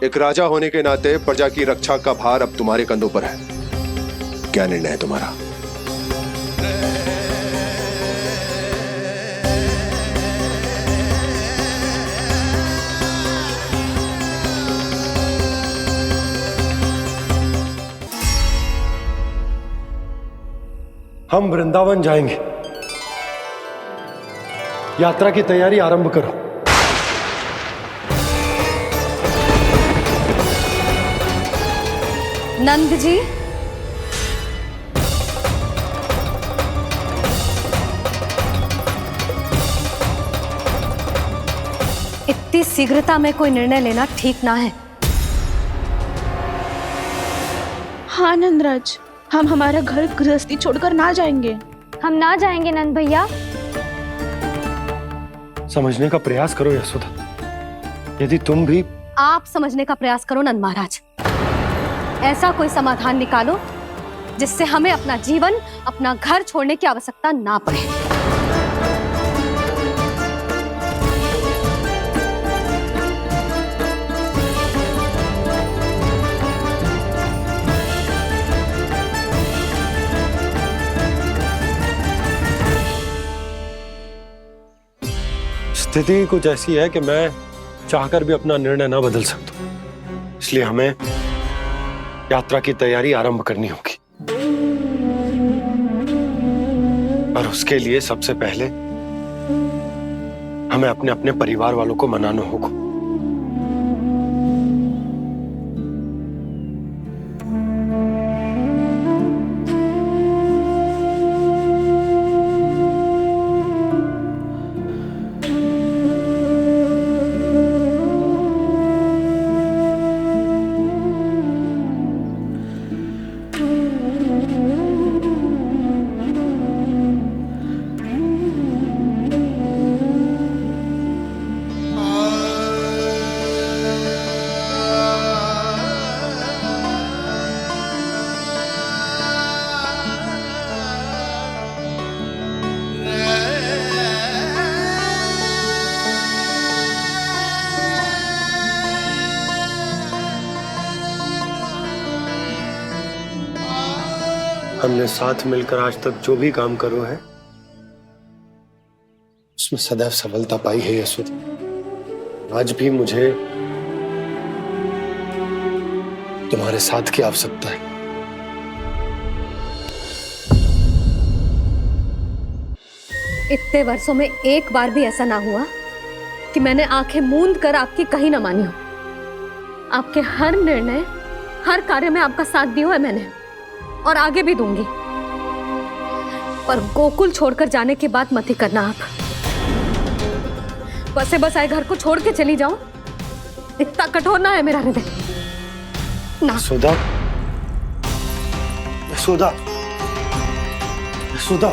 एक राजा होने के नाते प्रजा की रक्षा का भार अब तुम्हारे कंधों पर है। क्या निर्णय है तुम्हारा? हम वृंदावन जाएंगे। यात्रा की तैयारी आरंभ करो। नंद जी, इतनी शीघ्रता में कोई निर्णय लेना ठीक ना है। हाँ नंदराज, हम हमारा घर गृहस्थी छोड़कर ना जाएंगे। हम ना जाएंगे नंद भैया। समझने का प्रयास करो यशोदा। यदि तुम भी आप समझने का प्रयास करो नंद महाराज। ऐसा कोई समाधान निकालो जिससे हमें अपना जीवन, अपना घर छोड़ने की आवश्यकता ना पड़े। स्थिति कुछ ऐसी है कि मैं चाहकर भी अपना निर्णय ना बदल सकता, इसलिए हमें यात्रा की तैयारी आरंभ करनी होगी। और उसके लिए सबसे पहले हमें अपने अपने परिवार वालों को मनाना होगा। हमने साथ मिलकर आज तक जो भी काम करो है उसमें सदैव सफलता पाई है यशोदा। आज भी मुझे तुम्हारे साथ की आवश्यकता है। इतने वर्षों में एक बार भी ऐसा ना हुआ कि मैंने आंखें मूंद कर आपकी कहीं ना मानी हो। आपके हर निर्णय, हर कार्य में आपका साथ दिया है मैंने, और आगे भी दूंगी। पर गोकुल छोड़कर जाने की बात मत ही करना आप। बसे बसाए घर को छोड़ के चली जाऊं, इतना कठोर ना है मेरा हृदय ना। यशोदा, यशोदा, यशोदा,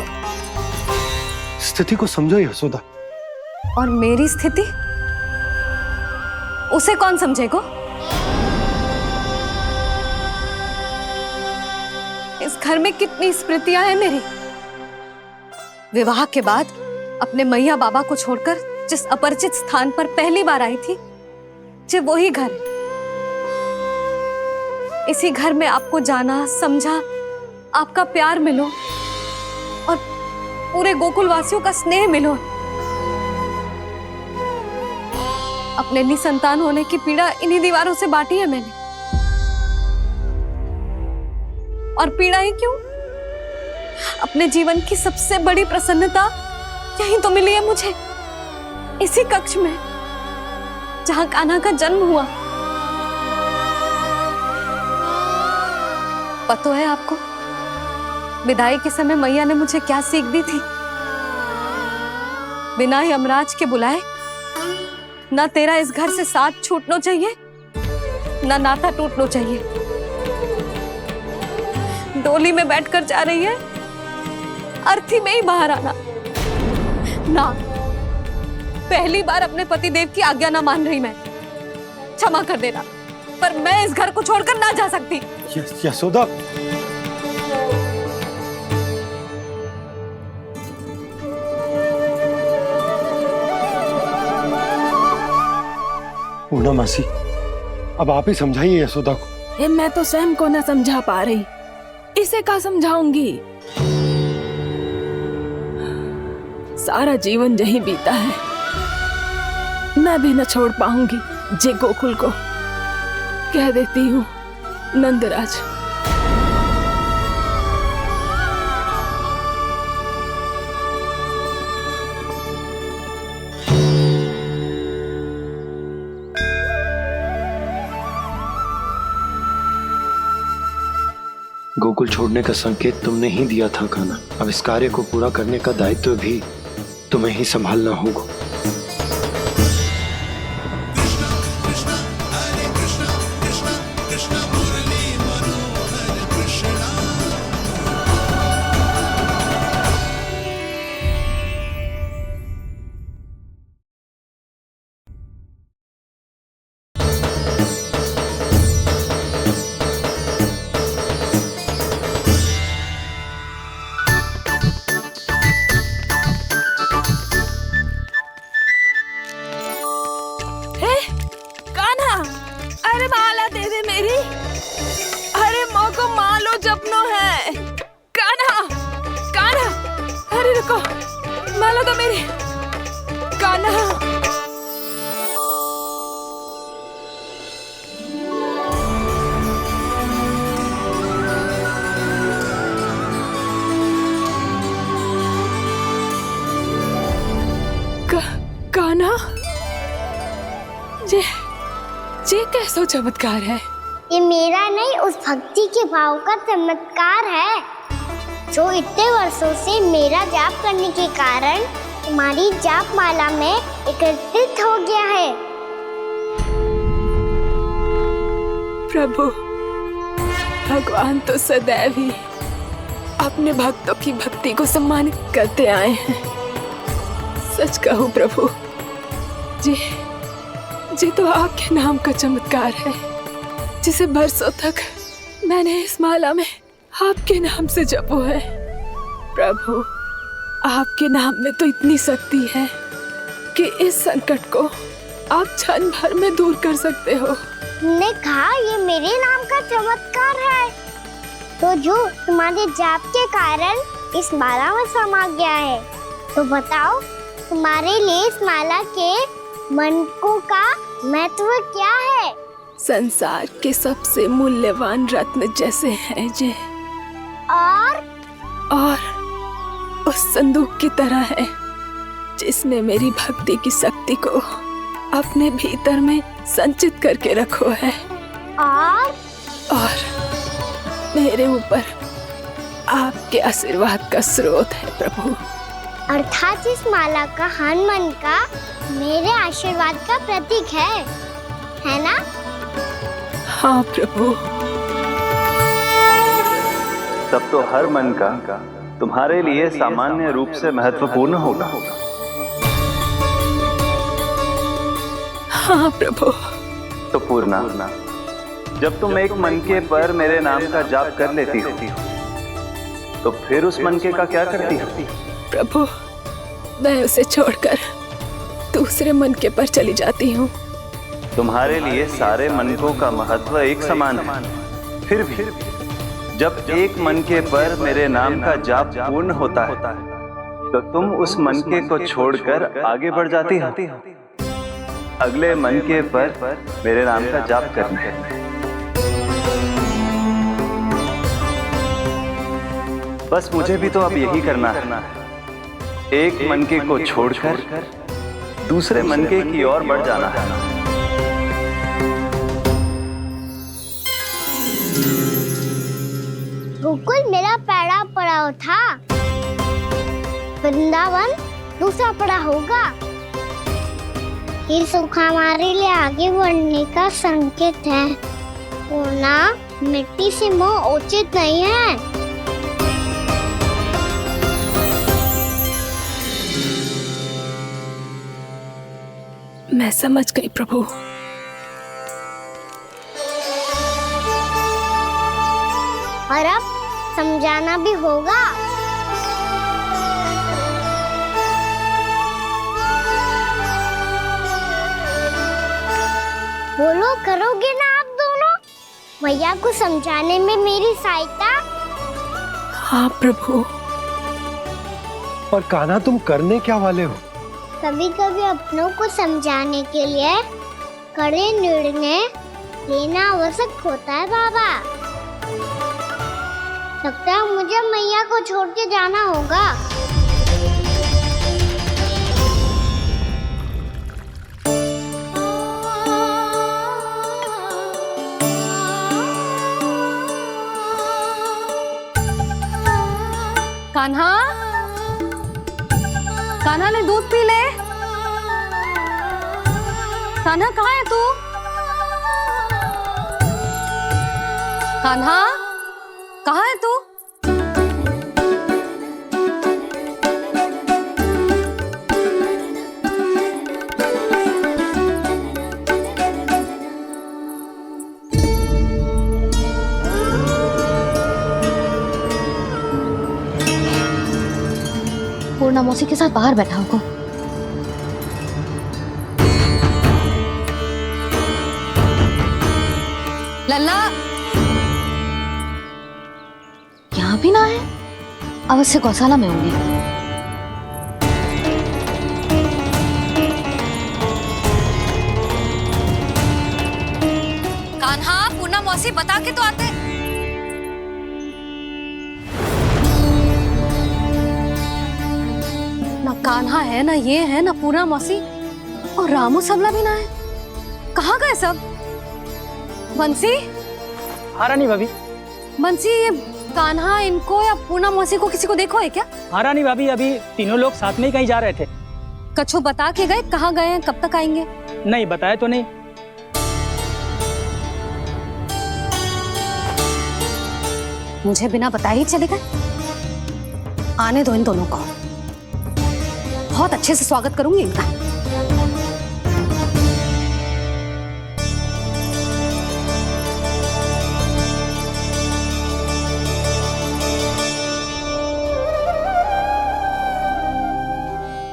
स्थिति को समझो यशोदा। और मेरी स्थिति उसे कौन समझेगा? इस घर में कितनी स्मृतियां हैं मेरी। विवाह के बाद अपने मैया बाबा को छोड़कर जिस अपरिचित स्थान पर पहली बार आई थी, जो वही घर। इसी घर में आपको जाना, समझा, आपका प्यार मिलो और पूरे गोकुल वासियों का स्नेह मिलो। अपने निसंतान होने की पीड़ा इन्हीं दीवारों से बांटी है मैंने। और पीड़ा ही क्यों? अपने जीवन की सबसे बड़ी प्रसन्नता यही तो मिली है मुझे, इसी कक्ष में जहां कान्हा का जन्म हुआ। पता है आपको विदाई के समय मैया ने मुझे क्या सीख दी थी? बिना यमराज के बुलाए ना तेरा इस घर से साथ छूटना चाहिए, ना नाता टूटना चाहिए। डोली में बैठकर जा रही है, अर्थी में ही बाहर आना ना। पहली बार अपने पति देव की आज्ञा ना मान रही मैं, क्षमा कर देना, पर मैं इस घर को छोड़कर ना जा सकती। यशोदा, पूनम मासी, अब आप ही समझाइए यशोदा को। ये मैं तो स्वयं को न समझा पा रही, इसे क्या समझाऊंगी? सारा जीवन यही बीता है, मैं भी न छोड़ पाऊंगी जे गोकुल को। कह देती हूँ नंदराज। गोकुल छोड़ने का संकेत तुमने ही दिया था कान्हा। अब इस कार्य को पूरा करने का दायित्व भी तुम्हें ही संभालना होगा। माला तो मेरी कान्हा। कान्हा, ये कैसा चमत्कार है? ये मेरा नहीं, उस भक्ति के भाव का चमत्कार है जो इतने वर्षों से मेरा जाप करने के कारण तुम्हारी जाप माला में एकत्रित हो गया है। प्रभु, भगवान तो सदैव ही अपने भक्तों की भक्ति को सम्मानित करते आए हैं। सच कहूं प्रभु, जी तो आपके नाम का चमत्कार है, जिसे बरसों तक मैंने इस माला में आपके नाम से जपो है। प्रभु, आपके नाम में तो इतनी शक्ति है कि इस संकट को आप क्षण भर में दूर कर सकते हो। तुमने कहा ये मेरे नाम का चमत्कार है, तो जो तुम्हारे जाप के कारण इस माला में समा गया है, तो बताओ तुम्हारे लिए इस माला के मनकों का महत्व क्या है? संसार के सबसे मूल्यवान रत्न जैसे हैं जे, और उस संदूक की तरह है जिसने मेरी भक्ति की शक्ति को अपने भीतर में संचित करके रखो है, और मेरे ऊपर आपके आशीर्वाद का स्रोत है प्रभु। अर्थात इस माला का हनुमान का मेरे आशीर्वाद का प्रतीक है ना? हाँ प्रभु। तब तो हर मन का तुम्हारे लिए सामान्य रूप से महत्वपूर्ण होगा। हाँ प्रभु। तो पूर्णा, जब तुम एक मनके पर मेरे नाम का जाप कर लेती हो, तो फिर उस मनके का क्या करती हो? प्रभु, मैं उसे छोड़कर दूसरे मनके पर चली जाती हूँ। तुम्हारे लिए सारे मनकों का महत्व एक समान है, फिर भी जब एक मनके पर मेरे नाम का जाप पूर्ण होता है, तो तुम उस मनके को छोड़कर आगे बढ़ जाती हो अगले मनके पर मेरे नाम का जाप करने। बस मुझे भी तो अब यही करना है, एक मनके को छोड़कर दूसरे मनके की ओर बढ़ जाना है। गोकुल मेरा पहला पड़ाव था, वृंदावन दूसरा पड़ाव होगा। ये सुख हमारे लिए आगे बढ़ने का संकेत है। होना मिट्टी से मोह उचित नहीं है। मैं समझ गई प्रभु। और अब समझाना भी होगा। बोलो, करोगे ना आप दोनों? भैया को समझाने में मेरी सहायता? हाँ प्रभु। और कान्हा तुम करने क्या वाले हो? कभी कभी अपनों को समझाने के लिए कड़े निर्णय लेना आवश्यक होता है बाबा। लगता है मुझे मैया को छोड़ के जाना होगा। कान्हा, कान्हा ने दूध पी ले। कान्हा कहाँ है तू? कान्हा कहाँ है तू? पूर्णा मौसी के साथ बाहर बैठा होगा। लल्ला यहाँ भी ना है, अवश्य गौशाला में होंगे। कान्हा, पूर्णा मौसी बता के तो आते। ना कान्हा है, ना ये है, ना पूर्णा मौसी, और रामू सबला भी ना है। कहाँ गए सब? बंसी? हाँ रानी भाभी। बंसी, ये कान्हा इनको या पूर्णा मौसी को किसी को देखो है क्या? हाँ रानी भाभी, अभी तीनों लोग साथ में ही कहीं जा रहे थे। कछु बता के गए कहाँ गए हैं, कब तक आएंगे? नहीं बताया तो नहीं। मुझे बिना बताए ही चले गए? आने दो इन दोनों को, बहुत अच्छे से स्वागत करूंगी इनका।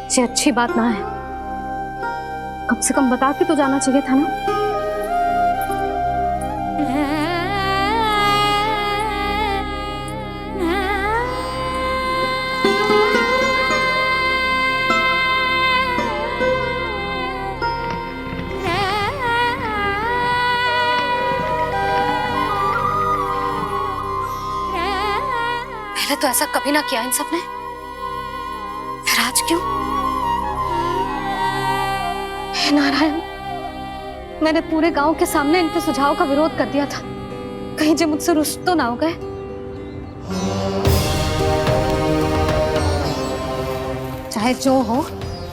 ये अच्छी बात ना है, कम से कम बता के तो जाना चाहिए था ना। पहले तो ऐसा कभी ना किया इन सब ने, फिर आज क्यों? हे नारायण, मैंने पूरे गांव के सामने इनके सुझाव का विरोध कर दिया था, कहीं जो मुझसे रुष्ट तो ना हो गए। चाहे जो हो,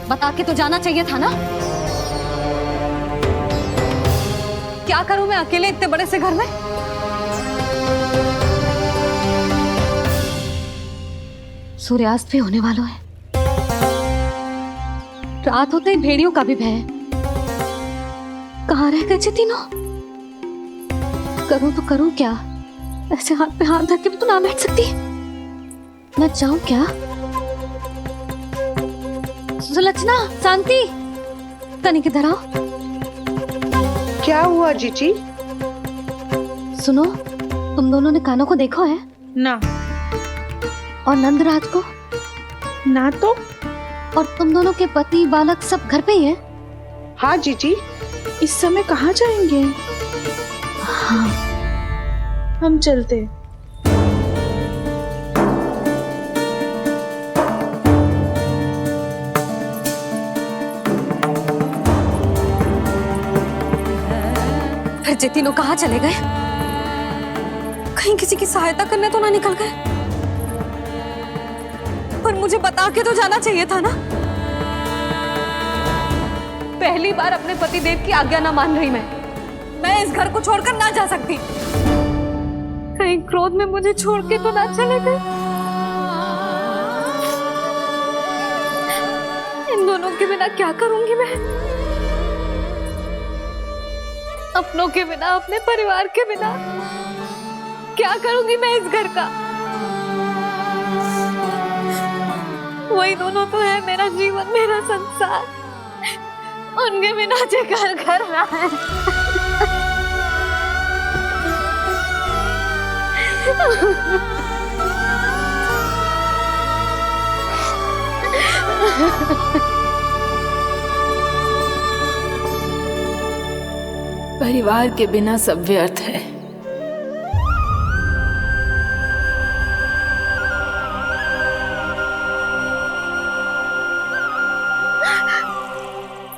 बता के तो जाना चाहिए था ना। क्या करूं मैं अकेले इतने बड़े से घर में? सूर्यास्त भी होने वाला है, रात होते ही भेड़ियों का भी भय है। कहाँ रह गए तीनों? करूं तो करूं क्या? ऐसे हाथ पे हाथ धर के भी तो ना बैठ सकती। मैं जाऊं क्या? सुलक्षणा, शांति, तनिक इधर आओ। क्या हुआ जीजी? सुनो, तुम दोनों ने कान्हा को देखा है? ना। और नंदराज को? ना तो। और तुम दोनों के पति बालक सब घर पे ही हैं? हाँ जीजी। इस समय कहाँ जाएंगे? हाँ, हम चलते। फिर ये तीनों कहाँ चले गए? कहीं किसी की सहायता करने तो ना निकल गए? पर मुझे बता के तो जाना चाहिए था ना। पहली बार अपने पतिदेव की आज्ञा ना मान रही मैं इस घर को छोड़कर ना जा सकती। कहीं क्रोध में मुझे छोड़ के तो ना चले गए। इन दोनों के बिना क्या करूंगी मैं? अपनों के बिना, अपने परिवार के बिना क्या करूंगी मैं इस घर का? वही दोनों तो है मेरा जीवन, मेरा संसार। उनके बिना जे घर घर रहा है। परिवार के बिना सब व्यर्थ है।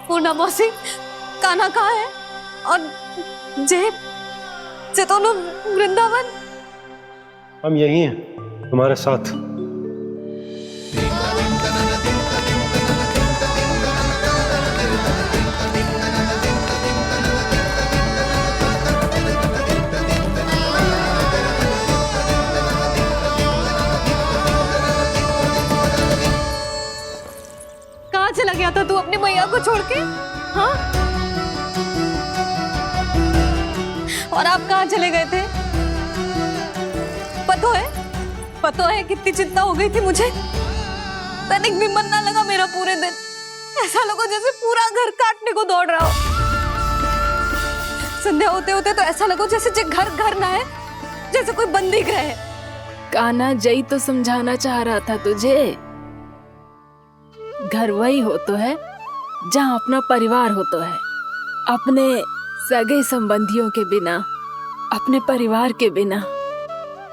पूर्णा मौसी, कान्हा कहाँ है? और जे दोनों वृंदावन? हम यही हैं तुम्हारे साथ। कहाँ चला गया था तू अपनी मैया को छोड़ के? हाँ? और आप कहाँ चले गए थे? पतो है कितनी चिंता हो गई थी मुझे। तनिक भी मन ना लगा मेरा पूरे दिन। ऐसा लगा जैसे पूरा घर काटने को दौड़ रहा हो। संध्या होते होते तो ऐसा लगा जैसे घर घर ना है, जैसे कोई बंदी गृह है। कान्हा जई तो समझाना चाह रहा था तुझे। घर वही हो तो है जहाँ अपना परिवार हो तो है। अपने सगे संबंधियों के बिना, अपने परिवार के बिना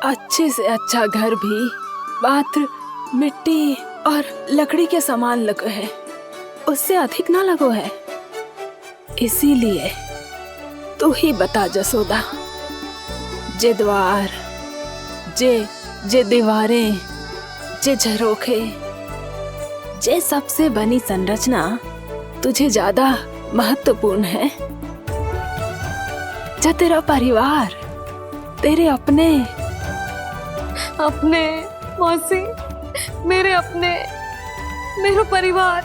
अच्छे से अच्छा घर भी मात्र मिट्टी और लकड़ी के समान लगो है, उससे अधिक ना लगो है। इसीलिए तू ही बता जसोदा, जे द्वार, जे दीवारें, जे झरोखे, जे सबसे बनी संरचना तुझे ज्यादा महत्वपूर्ण है? जा तेरा परिवार, तेरे अपने मौसी, मेरा परिवार।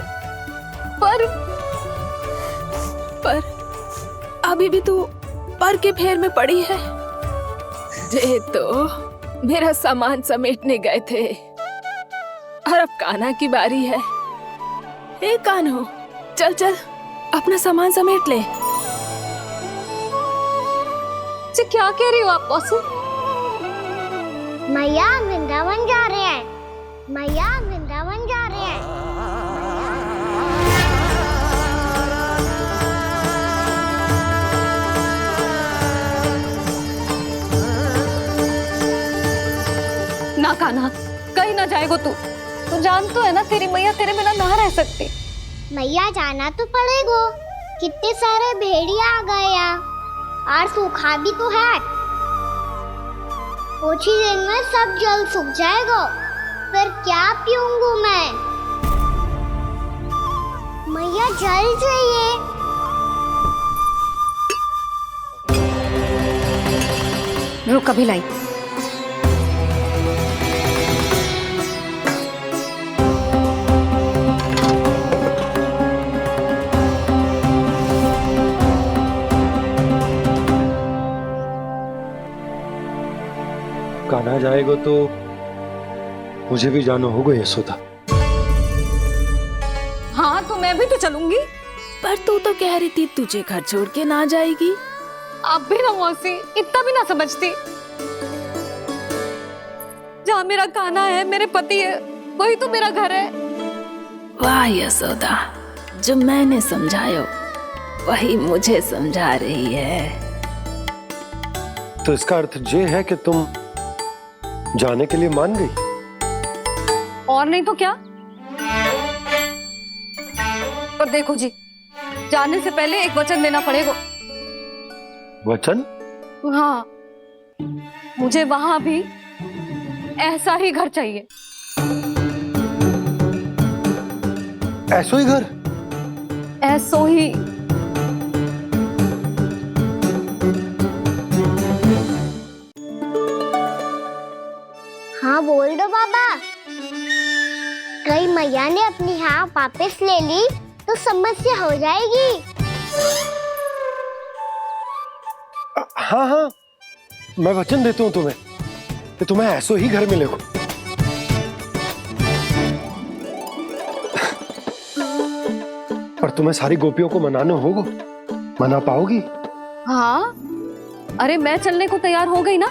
पर अभी भी तू पर के फेर में पड़ी है। जे तो मेरा सामान समेटने गए थे और अब कान्हा की बारी है। ए कान्हो, चल चल अपना सामान समेट ले। क्या कह रही हो आप मौसी? मैया वृंदावन जा रहे हैं। मैया वृंदावन जा रहे हैं। ना कान्हा, कहीं ना जाएगो तू। तू जान तो है ना तेरी मैया तेरे बिना ना रह सकती। मैया जाना तो पड़ेगा। कितने सारे भेड़िया आ गए यहाँ, और सूखा भी तो है। कुछ ही दिन में सब जल सूख जाएगा, फिर क्या पीऊंगा मैं? मैया जल चाहिए। रुक, अभी लाई। कान्हा जाएगा तो मुझे भी जाना होगा यशोदा। हाँ तो मैं भी तो चलूंगी। पर तू तो कह रही थी तुझे घर छोड़ के ना जाएगी। आप भी ना मौसी, इतना भी ना समझती। जहाँ मेरा कान्हा है, मेरे पति है, वही तो मेरा घर है। वाह यशोदा, जो मैंने समझायो वही मुझे समझा रही है। तो इसका अर्थ ये है कि तुम जाने के लिए मान गई? और नहीं तो क्या। और देखो जी, जाने से पहले एक वचन देना पड़ेगा। वचन? हाँ, मुझे वहां भी ऐसा ही घर चाहिए। ऐसो ही घर? ऐसो ही। हाँ बोल दो बाबा। कहीं मैया ने अपनी हाँ वापस ले ली तो समस्या हो जाएगी। हाँ हाँ, मैं वचन देता हूँ तुम्हें कि तुम्हें ऐसो ही घर मिलेगा। पर तुम्हें सारी गोपियों को मनाना होगा। मना पाओगी? हाँ, अरे मैं चलने को तैयार हो गई ना।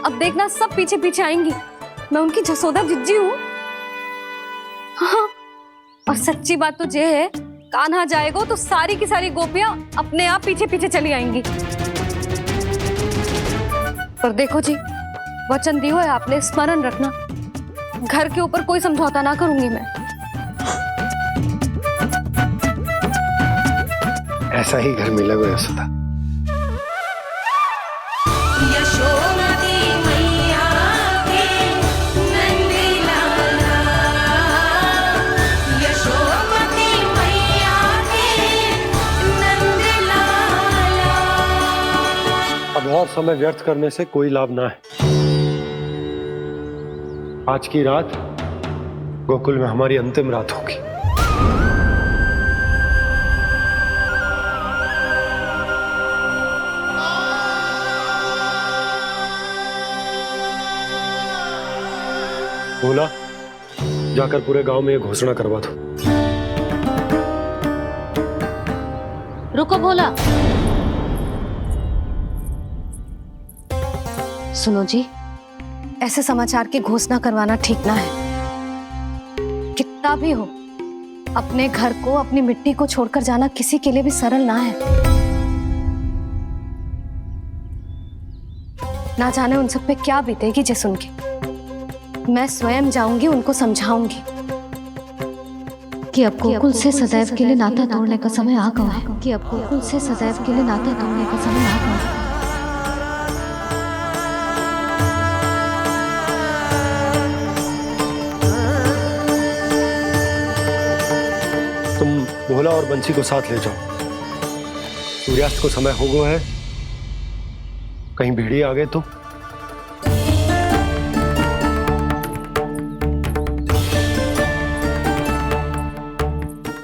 अब देखना सब पीछे पीछे आएंगी। मैं उनकी जसोदा जिज्जी हूँ। हाँ, और सच्ची बात तो ये है, कान्हा जाएगा तो सारी की सारी गोपियां अपने आप पीछे पीछे चली आएंगी। पर देखो जी, वचन दियो है आपने, स्मरण रखना। घर के ऊपर कोई समझौता ना करूंगी मैं। ऐसा ही घर मिलेगा यशोदा। यशोमती मैया के नंदी लाला, यशोमती मैया के नंदी लाला। अब और समय व्यर्थ करने से कोई लाभ ना है। आज की रात गोकुल में हमारी अंतिम रात होगी। बोला, जाकर पूरे गांव में ये घोषणा करवा दो। रुको भोला। सुनो जी, ऐसे समाचार की घोषणा करवाना ठीक ना है। कितना भी हो, अपने घर को, अपनी मिट्टी को छोड़कर जाना किसी के लिए भी सरल ना है। ना जाने उन सब पे क्या बीतेगी जे सुन के। मैं स्वयं जाऊंगी, उनको समझाऊंगी कि अब गोकुल से सदैव के लिए नाता तोड़ने का समय आ गया है। कि अब गोकुल से सदैव के लिए नाता तोड़ने का समय आ गया है। तुम भोला और बंसी को साथ ले जाओ। सूर्यास्त को समय हो गया है, कहीं भेड़िए आ गए तो।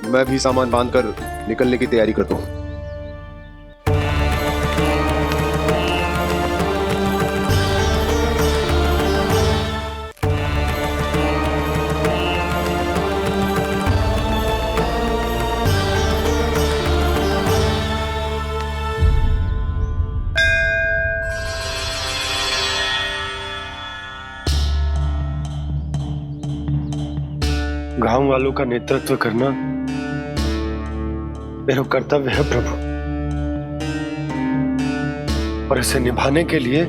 मैं भी सामान बांधकर निकलने की तैयारी करता हूँ। गांव वालों का नेतृत्व करना मेरा कर्तव्य है प्रभु, और इसे निभाने के लिए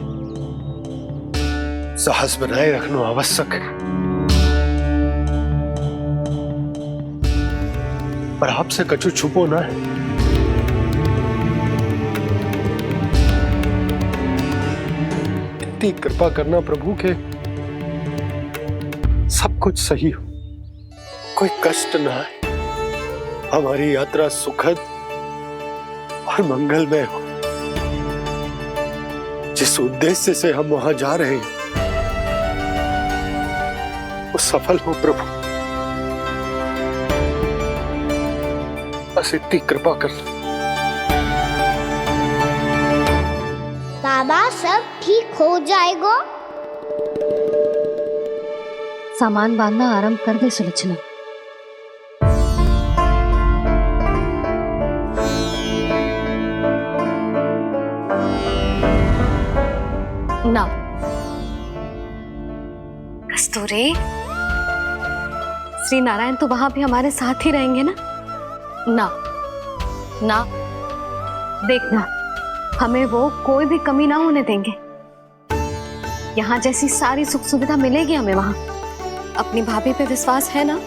साहस बनाए रखना आवश्यक है। पर आपसे कछु छुपो ना है। इतनी कृपा करना प्रभु के सब कुछ सही हो, कोई कष्ट ना है, हमारी यात्रा सुखद और मंगलमय हो। जिस उद्देश्य से हम वहां जा रहे हैं वो सफल हो प्रभु, बस इतनी कृपा कर। बाबा सब ठीक हो जाएगा। सामान बांधना आरंभ कर दे सुलोचना। ना कस्तूरी, श्री नारायण तो वहां भी हमारे साथ ही रहेंगे ना? ना ना, देखना हमें वो कोई भी कमी ना होने देंगे। यहाँ जैसी सारी सुख सुविधा मिलेगी हमें वहां। अपनी भाभी पे विश्वास है ना?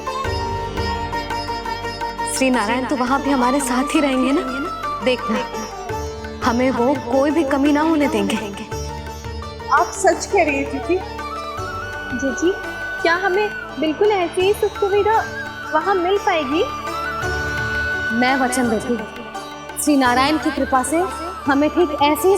श्री नारायण तो वहां भी हमारे साथ ही रहेंगे ना? देखना हमें वो कोई भी कमी ना होने देंगे। आप सच कह रही है जीजी? जीजी, क्या हमें बिल्कुल ऐसी ही सुख सुविधा वहाँ मिल पाएगी? मैं वचन देती हूँ, श्री नारायण की कृपा से हमें ठीक ऐसी